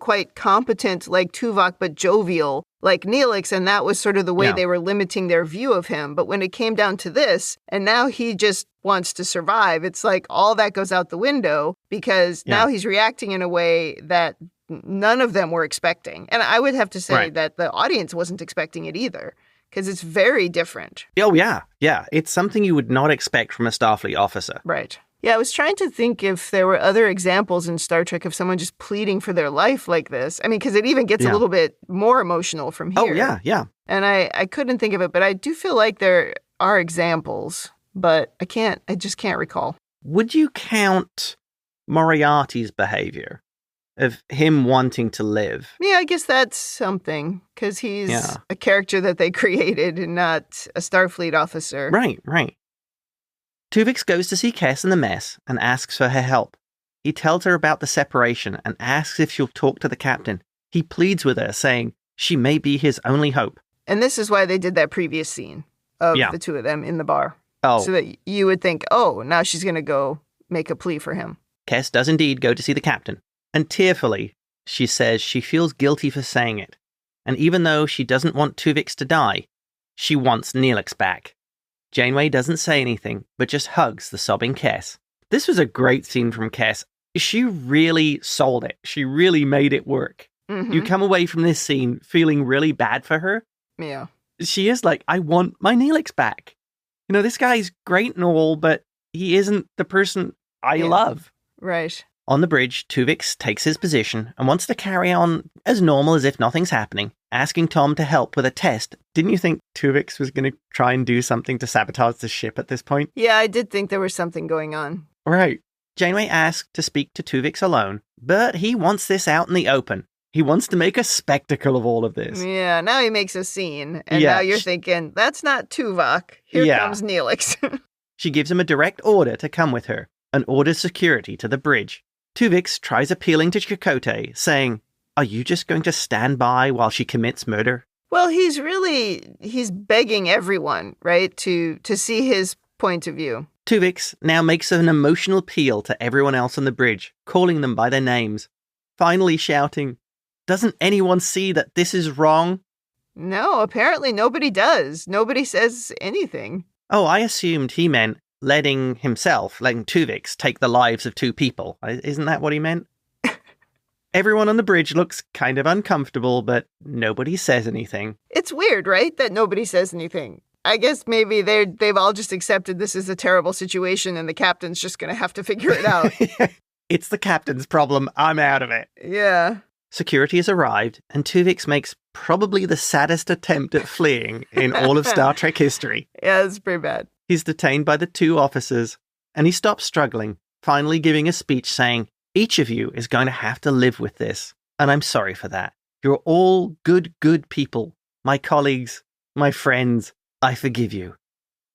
quite competent like Tuvok, but jovial like Neelix. And that was sort of the way they were limiting their view of him. But when it came down to this, and now he just wants to survive, it's like all that goes out the window because now he's reacting in a way that none of them were expecting. And I would have to say that the audience wasn't expecting it either because it's very different. Oh, yeah. Yeah. It's something you would not expect from a Starfleet officer. Right. Yeah, I was trying to think if there were other examples in Star Trek of someone just pleading for their life like this. I mean, because it even gets a little bit more emotional from here. Oh, yeah. And I couldn't think of it, but I do feel like there are examples, but I just can't recall. Would you count Moriarty's behavior of him wanting to live? Yeah, I guess that's something, because he's a character that they created and not a Starfleet officer. Right. Tuvix goes to see Kes in the mess and asks for her help. He tells her about the separation and asks if she'll talk to the captain. He pleads with her, saying she may be his only hope. And this is why they did that previous scene of the two of them in the bar. Oh. So that you would think, now she's going to go make a plea for him. Kes does indeed go to see the captain. And tearfully, she says she feels guilty for saying it. And even though she doesn't want Tuvix to die, she wants Neelix back. Janeway doesn't say anything, but just hugs the sobbing Kes. This was a great scene from Kes. She really sold it. She really made it work. Mm-hmm. You come away from this scene feeling really bad for her. Yeah. She is like, I want my Neelix back. You know, this guy's great and all, but he isn't the person I love. Right. On the bridge, Tuvix takes his position and wants to carry on as normal as if nothing's happening, asking Tom to help with a test. Didn't you think Tuvix was going to try and do something to sabotage the ship at this point? Yeah, I did think there was something going on. Right. Janeway asks to speak to Tuvix alone, but he wants this out in the open. He wants to make a spectacle of all of this. Yeah, now he makes a scene, and now you're thinking, that's not Tuvok. Here comes Neelix. She gives him a direct order to come with her and orders security to the bridge. Tuvix tries appealing to Chakotay, saying, are you just going to stand by while she commits murder? Well, he's begging everyone, right, to see his point of view. Tuvix now makes an emotional appeal to everyone else on the bridge, calling them by their names, finally shouting, doesn't anyone see that this is wrong? No, apparently nobody does. Nobody says anything. Oh, I assumed he meant letting Tuvix take the lives of two people. Isn't that what he meant? Everyone on the bridge looks kind of uncomfortable, but nobody says anything. It's weird, right? That nobody says anything. I guess maybe they've all just accepted this is a terrible situation and the captain's just going to have to figure it out. It's the captain's problem. I'm out of it. Yeah. Security has arrived, and Tuvix makes probably the saddest attempt at fleeing in all of Star Trek history. Yeah, it's pretty bad. He's detained by the two officers, and he stops struggling, finally giving a speech saying, each of you is going to have to live with this, and I'm sorry for that. You're all good people. My colleagues, my friends, I forgive you.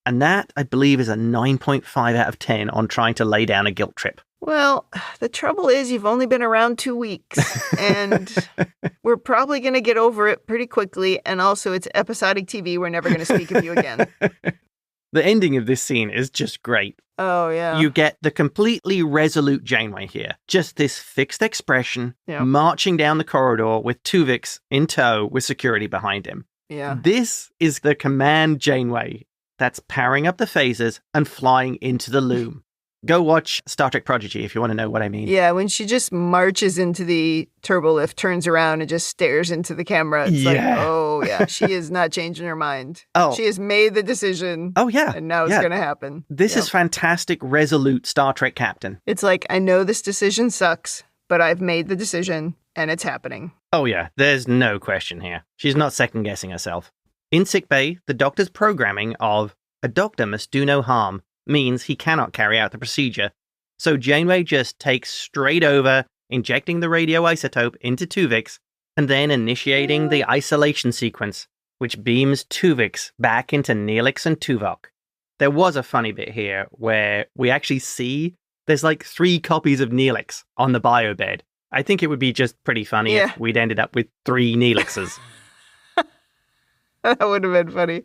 And that, I believe, is a 9.5 out of 10 on trying to lay down a guilt trip. Well, the trouble is you've only been around 2 weeks, and we're probably going to get over it pretty quickly, and also it's episodic TV. We're never going to speak of you again. The ending of this scene is just great. Oh, yeah. You get the completely resolute Janeway here. Just this fixed expression, marching down the corridor with Tuvix in tow with security behind him. Yeah. This is the command Janeway that's powering up the phasers and flying into the loom. Go watch Star Trek Prodigy if you want to know what I mean. Yeah, when she just marches into the turbolift, turns around and just stares into the camera. It's like, oh, yeah, she is not changing her mind. Oh. She has made the decision. Oh, yeah. And now it's going to happen. This is fantastic, resolute Star Trek captain. It's like, I know this decision sucks, but I've made the decision and it's happening. Oh, yeah, there's no question here. She's not second-guessing herself. In sickbay, the doctor's programming of a doctor must do no harm means he cannot carry out the procedure. So Janeway just takes straight over, injecting the radioisotope into Tuvix, and then initiating the isolation sequence, which beams Tuvix back into Neelix and Tuvok. There was a funny bit here where we actually see there's like 3 copies of Neelix on the bio bed. I think it would be just pretty funny if we'd ended up with 3 Neelixes. That would have been funny.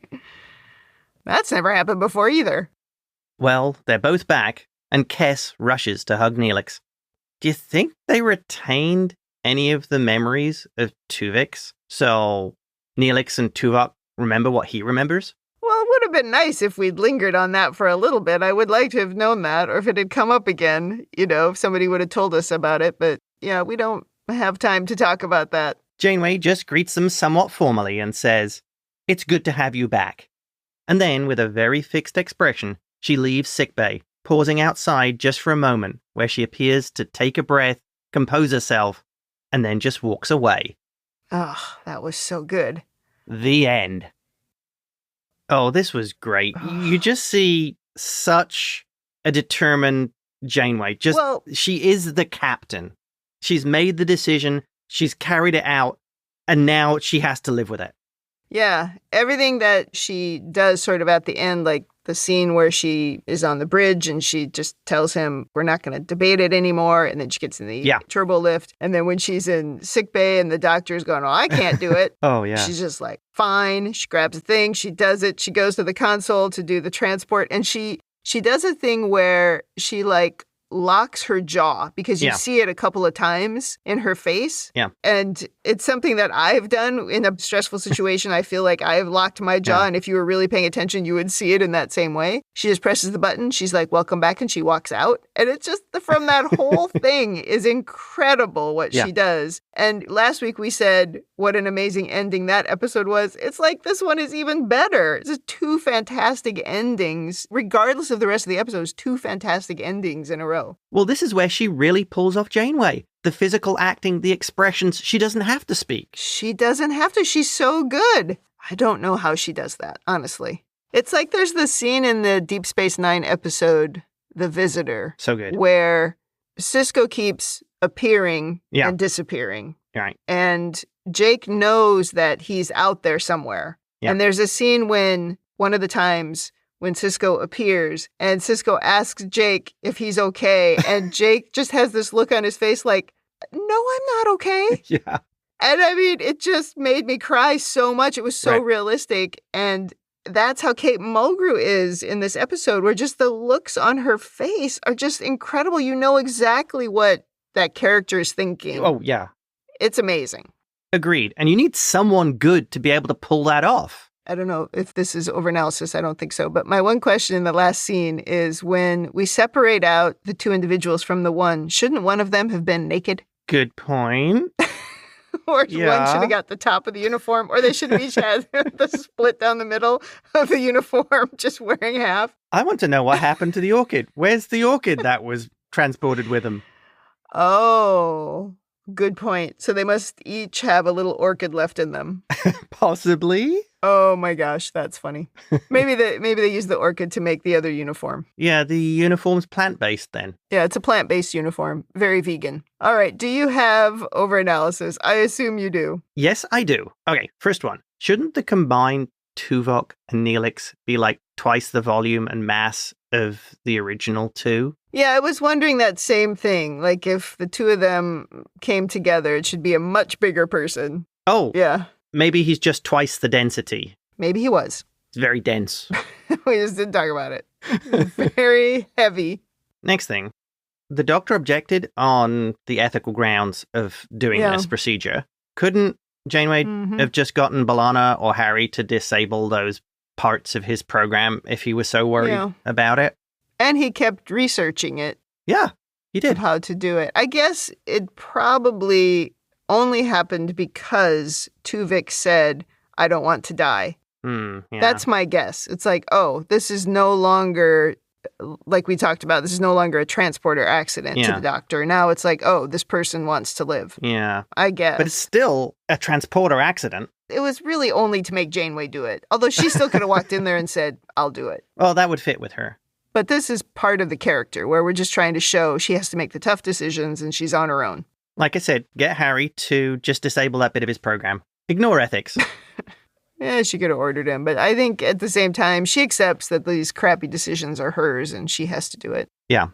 That's never happened before either. Well, they're both back, and Kes rushes to hug Neelix. Do you think they retained any of the memories of Tuvix? So Neelix and Tuvok remember what he remembers? Well, it would have been nice if we'd lingered on that for a little bit. I would like to have known that, or if it had come up again, if somebody would have told us about it. But yeah, we don't have time to talk about that. Janeway just greets them somewhat formally and says, "It's good to have you back." And then, with a very fixed expression, she leaves sickbay, pausing outside just for a moment where she appears to take a breath, compose herself, and then just walks away. Oh, that was so good. The end. Oh, this was great. You just see such a determined Janeway. She is the captain. She's made the decision. She's carried it out. And now she has to live with it. Yeah. Everything that she does sort of at the end, like the scene where she is on the bridge and she just tells him, we're not going to debate it anymore. And then she gets in the turbo lift. And then when she's in sickbay and the doctor's going, oh, I can't do it. Oh, yeah. She's just like, fine. She grabs a thing. She does it. She goes to the console to do the transport. And she does a thing where she like locks her jaw because you see it a couple of times in her face. Yeah. And it's something that I've done in a stressful situation. I feel like I've locked my jaw. And if you were really paying attention, you would see it in that same way. She just presses the button. She's like, welcome back. And she walks out. And it's just from that whole thing is incredible what she does. And last week we said what an amazing ending that episode was. It's like this one is even better. It's just two fantastic endings, regardless of the rest of the episodes, two fantastic endings in a row. Well, this is where she really pulls off Janeway. The physical acting, the expressions, she doesn't have to speak. She doesn't have to. She's so good. I don't know how she does that, honestly. It's like there's this scene in the Deep Space Nine episode, The Visitor. So good. Where Sisko keeps appearing and disappearing. Right. And Jake knows that he's out there somewhere. Yeah. And there's a scene when one of the times when Sisko appears and Sisko asks Jake if he's okay. And Jake just has this look on his face like, no, I'm not okay. Yeah. And I mean, it just made me cry so much. It was so realistic. And that's how Kate Mulgrew is in this episode, where just the looks on her face are just incredible. You know exactly what that character is thinking. Oh, yeah. It's amazing. Agreed. And you need someone good to be able to pull that off. I don't know if this is overanalysis. I don't think so. But my one question in the last scene is when we separate out the two individuals from the one, shouldn't one of them have been naked? Good point. Or one should have got the top of the uniform, or they should have each had the split down the middle of the uniform, just wearing half. I want to know what happened to the orchid. Where's the orchid that was transported with them? Oh, good point. So they must each have a little orchid left in them. Possibly. Oh my gosh, that's funny. Maybe they use the orchid to make the other uniform. Yeah, the uniform's plant-based then. Yeah, it's a plant-based uniform. Very vegan. All right, do you have overanalysis? I assume you do. Yes, I do. Okay, first one. Shouldn't the combined Tuvok and Neelix be like twice the volume and mass of the original two? Yeah, I was wondering that same thing. Like if the two of them came together, it should be a much bigger person. Oh. Yeah. Maybe he's just twice the density. Maybe he was. It's very dense. We just didn't talk about it. Very heavy. Next thing. The doctor objected on the ethical grounds of doing this procedure. Couldn't Janeway have just gotten B'Elanna or Harry to disable those parts of his program if he was so worried about it? And he kept researching it. Yeah, he did. How to do it. I guess it probably only happened because Tuvix said, I don't want to die. That's my guess. It's like, oh, this is no longer, like we talked about, this is no longer a transporter accident to the doctor. Now it's like, oh, this person wants to live. Yeah. I guess. But it's still a transporter accident. It was really only to make Janeway do it. Although she still could have walked in there and said, I'll do it. Well, that would fit with her. But this is part of the character where we're just trying to show she has to make the tough decisions and she's on her own. Like I said, get Harry to just disable that bit of his program. Ignore ethics. Yeah, she could have ordered him. But I think at the same time, she accepts that these crappy decisions are hers and she has to do it. Yeah.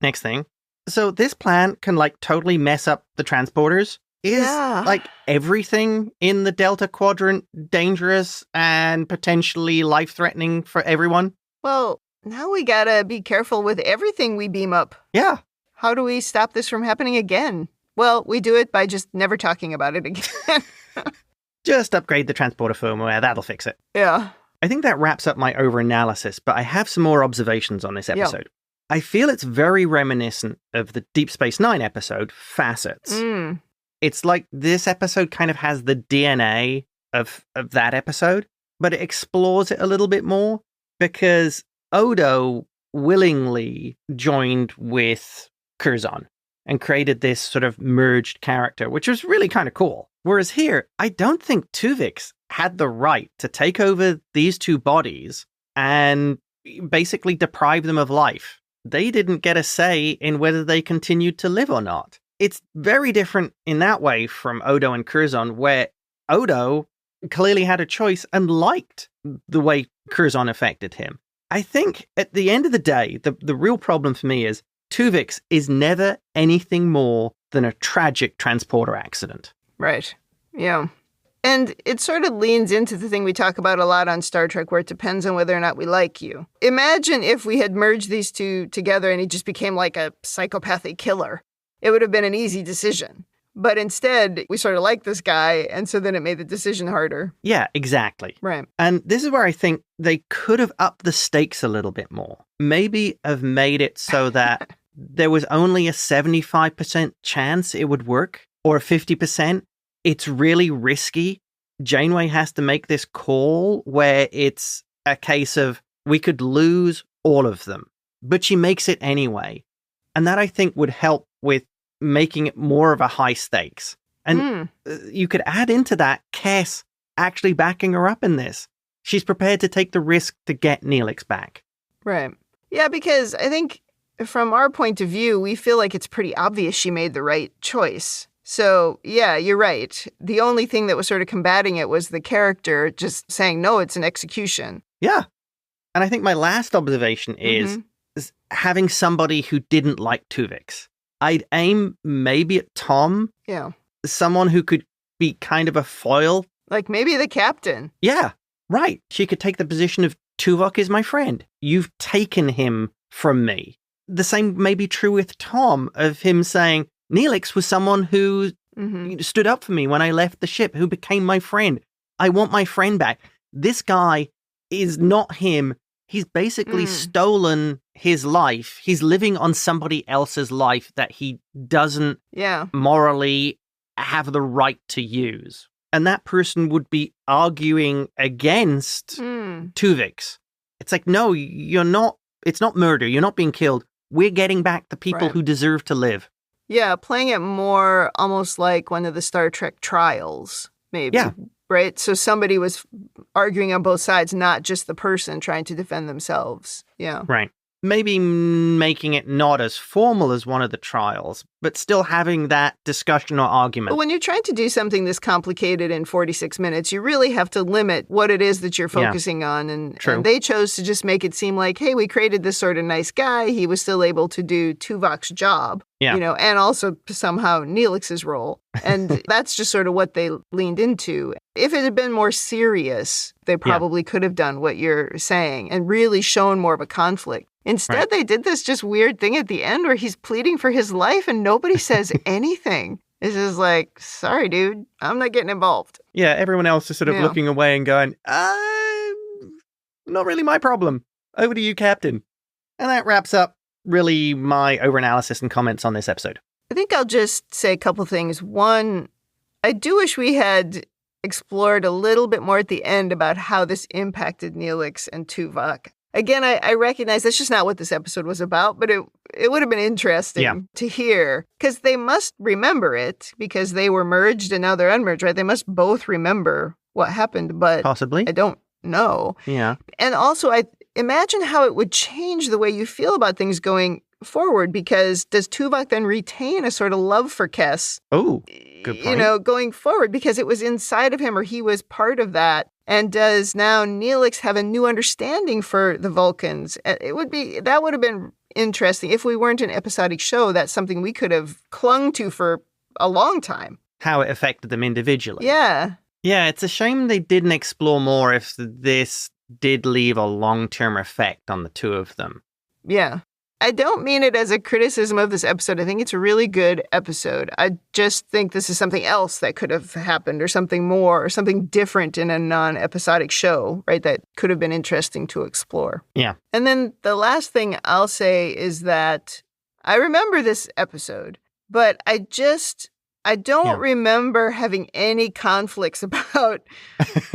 Next thing. So this plan can like totally mess up the transporters. Is like everything in the Delta Quadrant dangerous and potentially life-threatening for everyone? Well, now we gotta be careful with everything we beam up. Yeah. How do we stop this from happening again? Well, we do it by just never talking about it again. Just upgrade the transporter firmware. That'll fix it. Yeah. I think that wraps up my overanalysis, but I have some more observations on this episode. I feel it's very reminiscent of the Deep Space Nine episode, Facets. It's like this episode kind of has the DNA of that episode, but it explores it a little bit more because Odo willingly joined with Curzon and created this sort of merged character, which was really kind of cool. Whereas here, I don't think Tuvix had the right to take over these two bodies and basically deprive them of life. They didn't get a say in whether they continued to live or not. It's very different in that way from Odo and Curzon, where Odo clearly had a choice and liked the way Curzon affected him. I think at the end of the day, the real problem for me is Tuvix is never anything more than a tragic transporter accident. Right. Yeah. And it sort of leans into the thing we talk about a lot on Star Trek, where it depends on whether or not we like you. Imagine if we had merged these two together and he just became like a psychopathic killer. It would have been an easy decision. But instead, we sort of like this guy, and so then it made the decision harder. Yeah, exactly. Right. And this is where I think they could have upped the stakes a little bit more. Maybe have made it so that there was only a 75% chance it would work, or a 50%. It's really risky. Janeway has to make this call where it's a case of we could lose all of them, but she makes it anyway. And that I think would help with making it more of a high stakes. And you could add into that Kes actually backing her up in this. She's prepared to take the risk to get Neelix back. Right. Yeah, because I think from our point of view, we feel like it's pretty obvious she made the right choice. So, yeah, you're right. The only thing that was sort of combating it was the character just saying, no, it's an execution. Yeah. And I think my last observation is having somebody who didn't like Tuvix. I'd aim maybe at Tom. Yeah. Someone who could be kind of a foil. Like maybe the captain. Yeah, right. She could take the position of Tuvok is my friend. You've taken him from me. The same may be true with Tom, of him saying, Neelix was someone who stood up for me when I left the ship, who became my friend. I want my friend back. This guy is not him. He's basically stolen his life. He's living on somebody else's life that he doesn't morally have the right to use. And that person would be arguing against Tuvix. It's like, no, you're not. It's not murder. You're not being killed. We're getting back the people who deserve to live. Yeah, playing it more almost like one of the Star Trek trials, maybe. Yeah. Right? So somebody was arguing on both sides, not just the person trying to defend themselves. Yeah. Right. Maybe making it not as formal as one of the trials, but still having that discussion or argument. But when you're trying to do something this complicated in 46 minutes, you really have to limit what it is that you're focusing on. And they chose to just make it seem like, hey, we created this sort of nice guy. He was still able to do Tuvok's job, you know, and also somehow Neelix's role. And that's just sort of what they leaned into. If it had been more serious, they probably could have done what you're saying and really shown more of a conflict. Instead, they did this just weird thing at the end where he's pleading for his life and nobody says anything. It's just like, sorry, dude, I'm not getting involved. Yeah, everyone else is sort of looking away and going, not really my problem. Over to you, Captain. And that wraps up really my overanalysis and comments on this episode. I think I'll just say a couple things. One, I do wish we had explored a little bit more at the end about how this impacted Neelix and Tuvok. Again, I recognize that's just not what this episode was about, but it would have been interesting to hear, because they must remember it, because they were merged and now they're unmerged, right? They must both remember what happened, but possibly I don't know. Yeah. And also, I imagine how it would change the way you feel about things going forward, because does Tuvok then retain a sort of love for Kes? Oh, good point. You know, going forward, because it was inside of him or he was part of that. And does now Neelix have a new understanding for the Vulcans? That would have been interesting. If we weren't an episodic show, that's something we could have clung to for a long time. How it affected them individually. Yeah. Yeah, it's a shame they didn't explore more if this did leave a long-term effect on the two of them. Yeah. I don't mean it as a criticism of this episode. I think it's a really good episode. I just think this is something else that could have happened, or something more, or something different in a non-episodic show, right? That could have been interesting to explore. Yeah. And then the last thing I'll say is that I remember this episode, but I don't remember having any conflicts about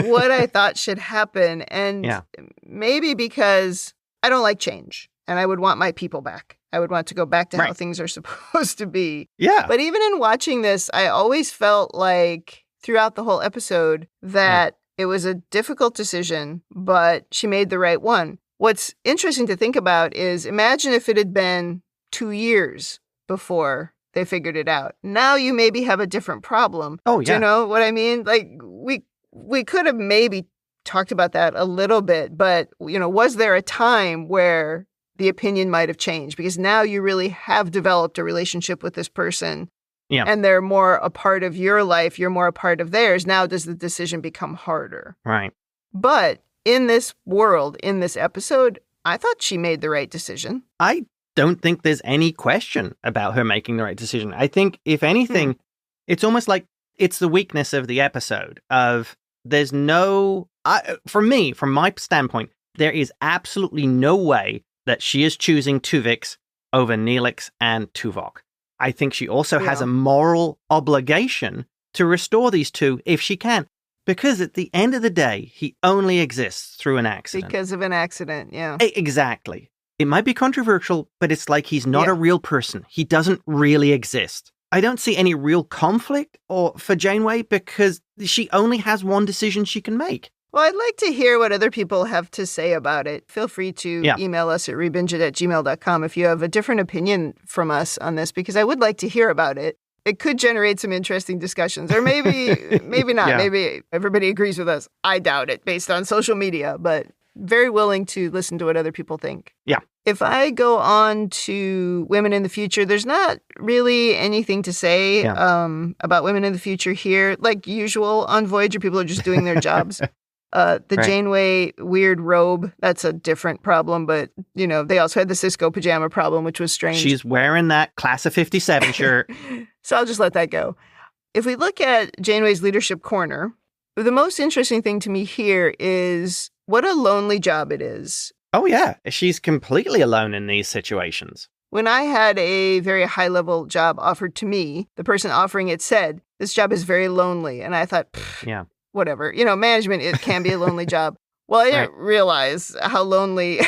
what I thought should happen. And maybe because I don't like change. and I would want my people back. I would want to go back to how things are supposed to be. Yeah. But even in watching this, I always felt like throughout the whole episode that it was a difficult decision, but she made the right one. What's interesting to think about is imagine if it had been 2 years before they figured it out. Now you maybe have a different problem. Oh, yeah. Do you know what I mean? Like, we could have maybe talked about that a little bit, but, was there a time where the opinion might have changed? Because now you really have developed a relationship with this person. Yeah. And they're more a part of your life. You're more a part of theirs. Now does the decision become harder? Right. But in this world, in this episode, I thought she made the right decision. I don't think there's any question about her making the right decision. I think, if anything, it's almost like it's the weakness of the episode of there's no, for me, from my standpoint, there is absolutely no way that she is choosing Tuvix over Neelix and Tuvok. I think she also has a moral obligation to restore these two if she can. Because at the end of the day, he only exists through an accident. Because of an accident, yeah. Exactly. It might be controversial, but it's like he's not a real person. He doesn't really exist. I don't see any real conflict for Janeway because she only has one decision she can make. Well, I'd like to hear what other people have to say about it. Feel free to email us at rebinge@gmail.com if you have a different opinion from us on this, because I would like to hear about it. It could generate some interesting discussions, or maybe not. Maybe everybody agrees with us. I doubt it based on social media, but very willing to listen to what other people think. Yeah. If I go on to women in the future, there's not really anything to say about women in the future here. Like usual on Voyager, people are just doing their jobs. Janeway weird robe, that's a different problem, but, they also had the Cisco pajama problem, which was strange. She's wearing that Class of 57 shirt. So I'll just let that go. If we look at Janeway's leadership corner, the most interesting thing to me here is what a lonely job it is. Oh, yeah. She's completely alone in these situations. When I had a very high-level job offered to me, the person offering it said, this job is very lonely. And I thought, whatever. Management, it can be a lonely job. Well, I didn't realize how lonely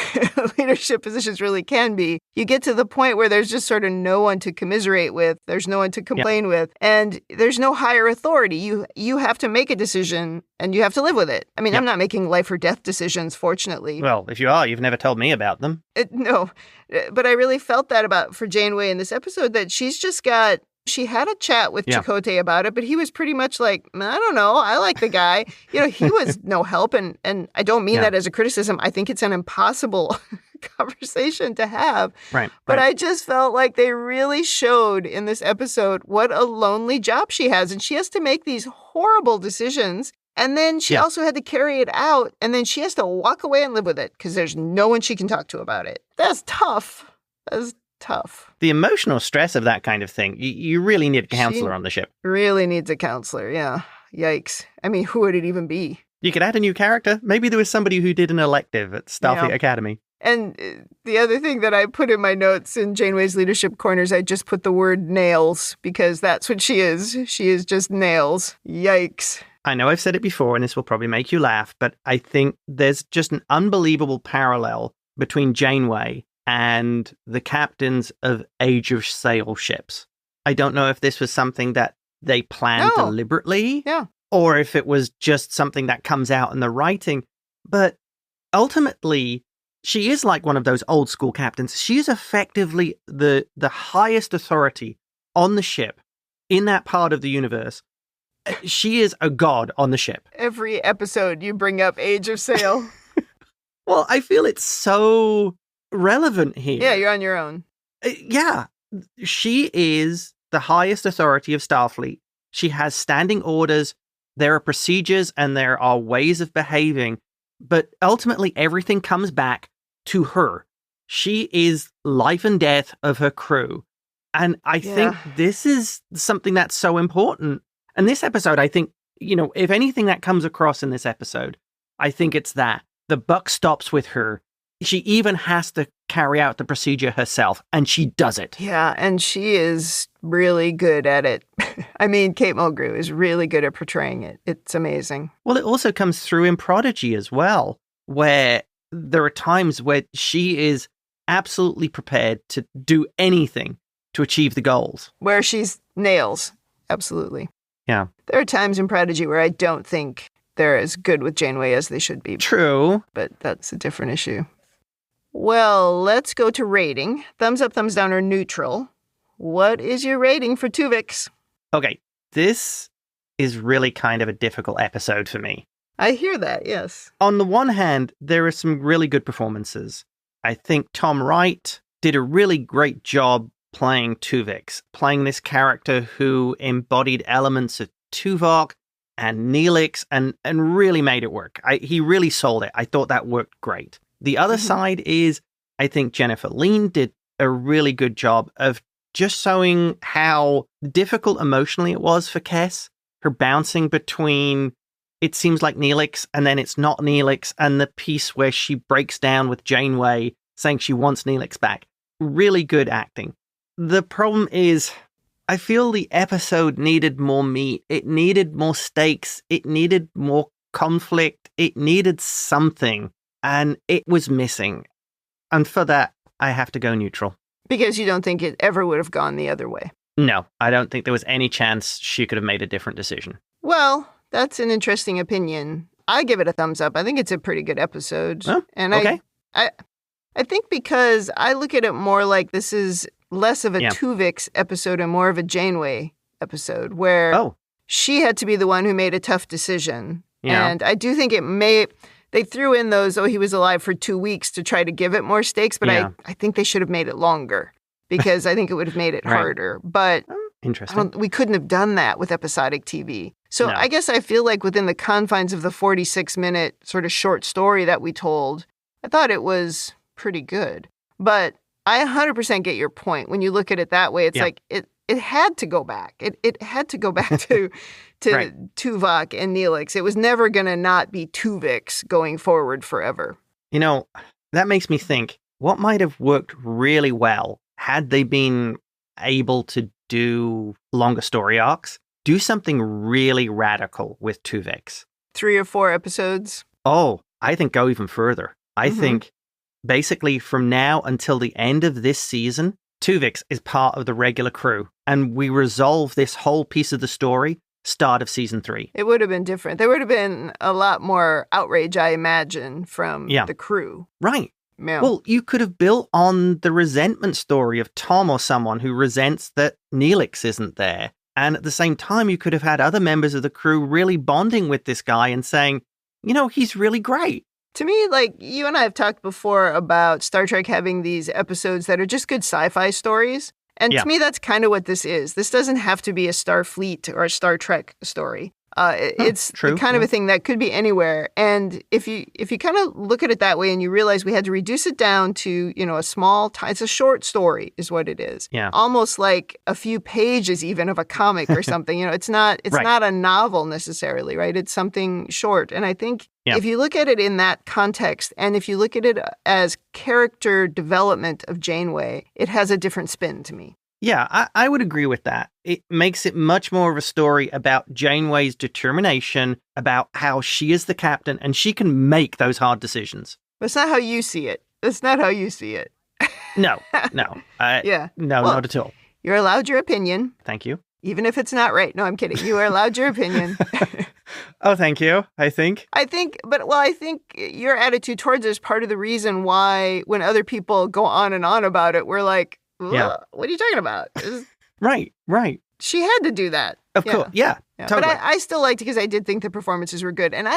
leadership positions really can be. You get to the point where there's just sort of no one to commiserate with. There's no one to complain with. And there's no higher authority. You have to make a decision and you have to live with it. I mean, I'm not making life or death decisions, fortunately. Well, if you are, you've never told me about them. No, but I really felt that for Janeway in this episode, that she had a chat with Chakotay about it, but he was pretty much like, I don't know, I like the guy. He was no help, and I don't mean that as a criticism. I think it's an impossible conversation to have. Right. But I just felt like they really showed in this episode what a lonely job she has, and she has to make these horrible decisions, and then she also had to carry it out, and then she has to walk away and live with it because there's no one she can talk to about it. That's tough. That's tough. The emotional stress of that kind of thing, you really need a counselor on the ship. Really needs a counselor, yeah. Yikes. I mean, who would it even be? You could add a new character. Maybe there was somebody who did an elective at Starfleet Academy. And the other thing that I put in my notes in Janeway's leadership corners, I just put the word nails, because that's what she is. She is just nails. Yikes. I know I've said it before, and this will probably make you laugh, but I think there's just an unbelievable parallel between Janeway and the captains of Age of Sail ships. I don't know if this was something that they planned deliberately, or if it was just something that comes out in the writing. But ultimately, she is like one of those old school captains. She is effectively the highest authority on the ship in that part of the universe. She is a god on the ship. Every episode you bring up Age of Sail. Well, I feel it's so relevant here. Yeah, you're on your own. Yeah. She is the highest authority of Starfleet. She has standing orders. There are procedures and there are ways of behaving. But ultimately, everything comes back to her. She is life and death of her crew. And I think this is something that's so important. And this episode, I think, if anything that comes across in this episode, I think it's that. The buck stops with her. She even has to carry out the procedure herself, and she does it. Yeah, and she is really good at it. I mean, Kate Mulgrew is really good at portraying it. It's amazing. Well, it also comes through in Prodigy as well, where there are times where she is absolutely prepared to do anything to achieve the goals. Where she's nails. Absolutely. Yeah. There are times in Prodigy where I don't think they're as good with Janeway as they should be. True. But that's a different issue. Well, let's go to rating. Thumbs up, thumbs down, or neutral. What is your rating for Tuvix? Okay, this is really kind of a difficult episode for me. I hear that, yes. On the one hand, there are some really good performances. I think Tom Wright did a really great job playing Tuvix, playing this character who embodied elements of Tuvok and Neelix and really made it work. He really sold it. I thought that worked great. The other side is, I think Jennifer Lean did a really good job of just showing how difficult emotionally it was for Kes. Her bouncing between, it seems like Neelix, and then it's not Neelix, and the piece where she breaks down with Janeway, saying she wants Neelix back. Really good acting. The problem is, I feel the episode needed more meat. It needed more stakes. It needed more conflict. It needed something. And it was missing. And for that, I have to go neutral. Because you don't think it ever would have gone the other way? No, I don't think there was any chance she could have made a different decision. Well, that's an interesting opinion. I give it a thumbs up. I think it's a pretty good episode. Oh, and okay. I think because I look at it more like this is less of a Tuvix episode and more of a Janeway episode, where she had to be the one who made a tough decision. Yeah. And I do think they threw in those, he was alive for 2 weeks to try to give it more stakes, but I think they should have made it longer because I think it would have made it harder. But interesting. We couldn't have done that with episodic TV. So I guess I feel like within the confines of the 46-minute sort of short story that we told, I thought it was pretty good. But I 100% get your point. When you look at it that way, it's like it had to go back. It had to go back to Tuvok and Neelix. It was never going to not be Tuvix going forward forever. You know, that makes me think, what might have worked really well had they been able to do longer story arcs? Do something really radical with Tuvix. 3 or 4 episodes? Oh, I think go even further. I think basically from now until the end of this season, Tuvix is part of the regular crew, and we resolve this whole piece of the story start of season 3. It would have been different. There would have been a lot more outrage, I imagine, from the crew. Right. Yeah. Well, you could have built on the resentment story of Tom or someone who resents that Neelix isn't there. And at the same time, you could have had other members of the crew really bonding with this guy and saying, you know, he's really great. To me, like, you and I have talked before about Star Trek having these episodes that are just good sci-fi stories. And to me, that's kind of what this is. This doesn't have to be a Starfleet or a Star Trek story. It's the kind of a thing that could be anywhere. And if you kind of look at it that way and you realize we had to reduce it down to, you know, a small time, it's a short story is what it is. Yeah. Almost like a few pages even of a comic or something. You know, it's not a novel necessarily, right? It's something short. And I think if you look at it in that context and if you look at it as character development of Janeway, it has a different spin to me. Yeah, I would agree with that. It makes it much more of a story about Janeway's determination, about how she is the captain and she can make those hard decisions. But it's not how you see it. It's not how you see it. No. No, not at all. You're allowed your opinion. Thank you. Even if it's not right. No, I'm kidding. You are allowed your opinion. Oh, thank you, I think your attitude towards it is part of the reason why when other people go on and on about it, we're like, what are you talking about? Right. She had to do that. Of course, yeah. Totally. But I still liked it because I did think the performances were good. And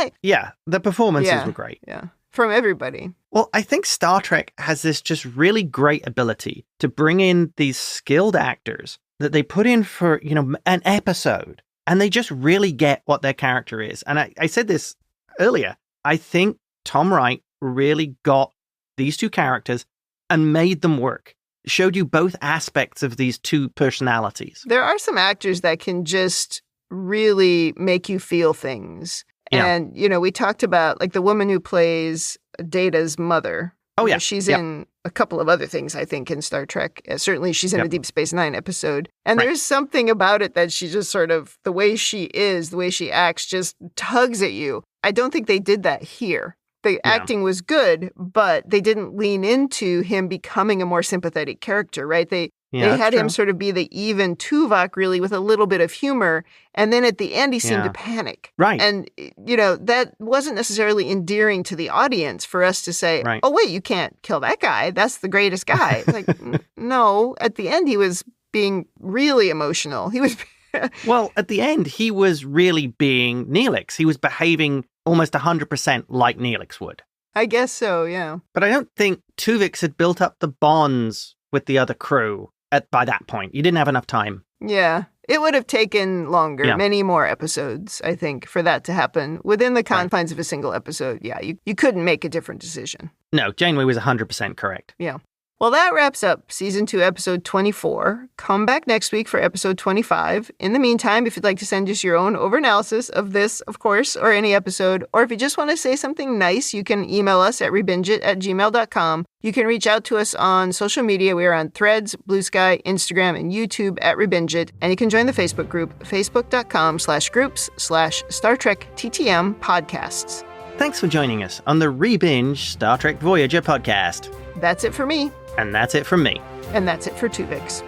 the performances were great. Yeah, from everybody. Well, I think Star Trek has this just really great ability to bring in these skilled actors that they put in for, you know, an episode. And they just really get what their character is. And I said this earlier. I think Tom Wright really got these two characters and made them work. Showed you both aspects of these two personalities. There are some actors that can just really make you feel things. Yeah. And, you know, we talked about like the woman who plays Data's mother. Oh, yeah. She's in a couple of other things, I think, in Star Trek. Certainly she's in a Deep Space Nine episode. And there's something about it that she just sort of, the way she is, the way she acts, just tugs at you. I don't think they did that here. The acting was good, but they didn't lean into him becoming a more sympathetic character, right? They had him sort of be the even Tuvok, really, with a little bit of humor. And then at the end, he seemed to panic. Right. And, that wasn't necessarily endearing to the audience for us to say, oh, wait, you can't kill that guy. That's the greatest guy. It's like, no, at the end, he was being really emotional. He was... Well, at the end, he was really being Neelix. He was behaving almost 100% like Neelix would. I guess so, yeah. But I don't think Tuvix had built up the bonds with the other crew by that point. You didn't have enough time. Yeah. It would have taken longer, many more episodes, I think, for that to happen. Within the confines of a single episode, you couldn't make a different decision. No, Janeway was 100% correct. Yeah. Well, that wraps up Season 2, Episode 24. Come back next week for Episode 25. In the meantime, if you'd like to send us your own overanalysis of this, of course, or any episode, or if you just want to say something nice, you can email us at rebingeit@gmail.com. You can reach out to us on social media. We are on Threads, Blue Sky, Instagram, and YouTube at ReBingeIt. And you can join the Facebook group, facebook.com/groups/Star Trek TTM podcasts. Thanks for joining us on the ReBinge Star Trek Voyager podcast. That's it for me. And that's it from me. And that's it for Tuvix.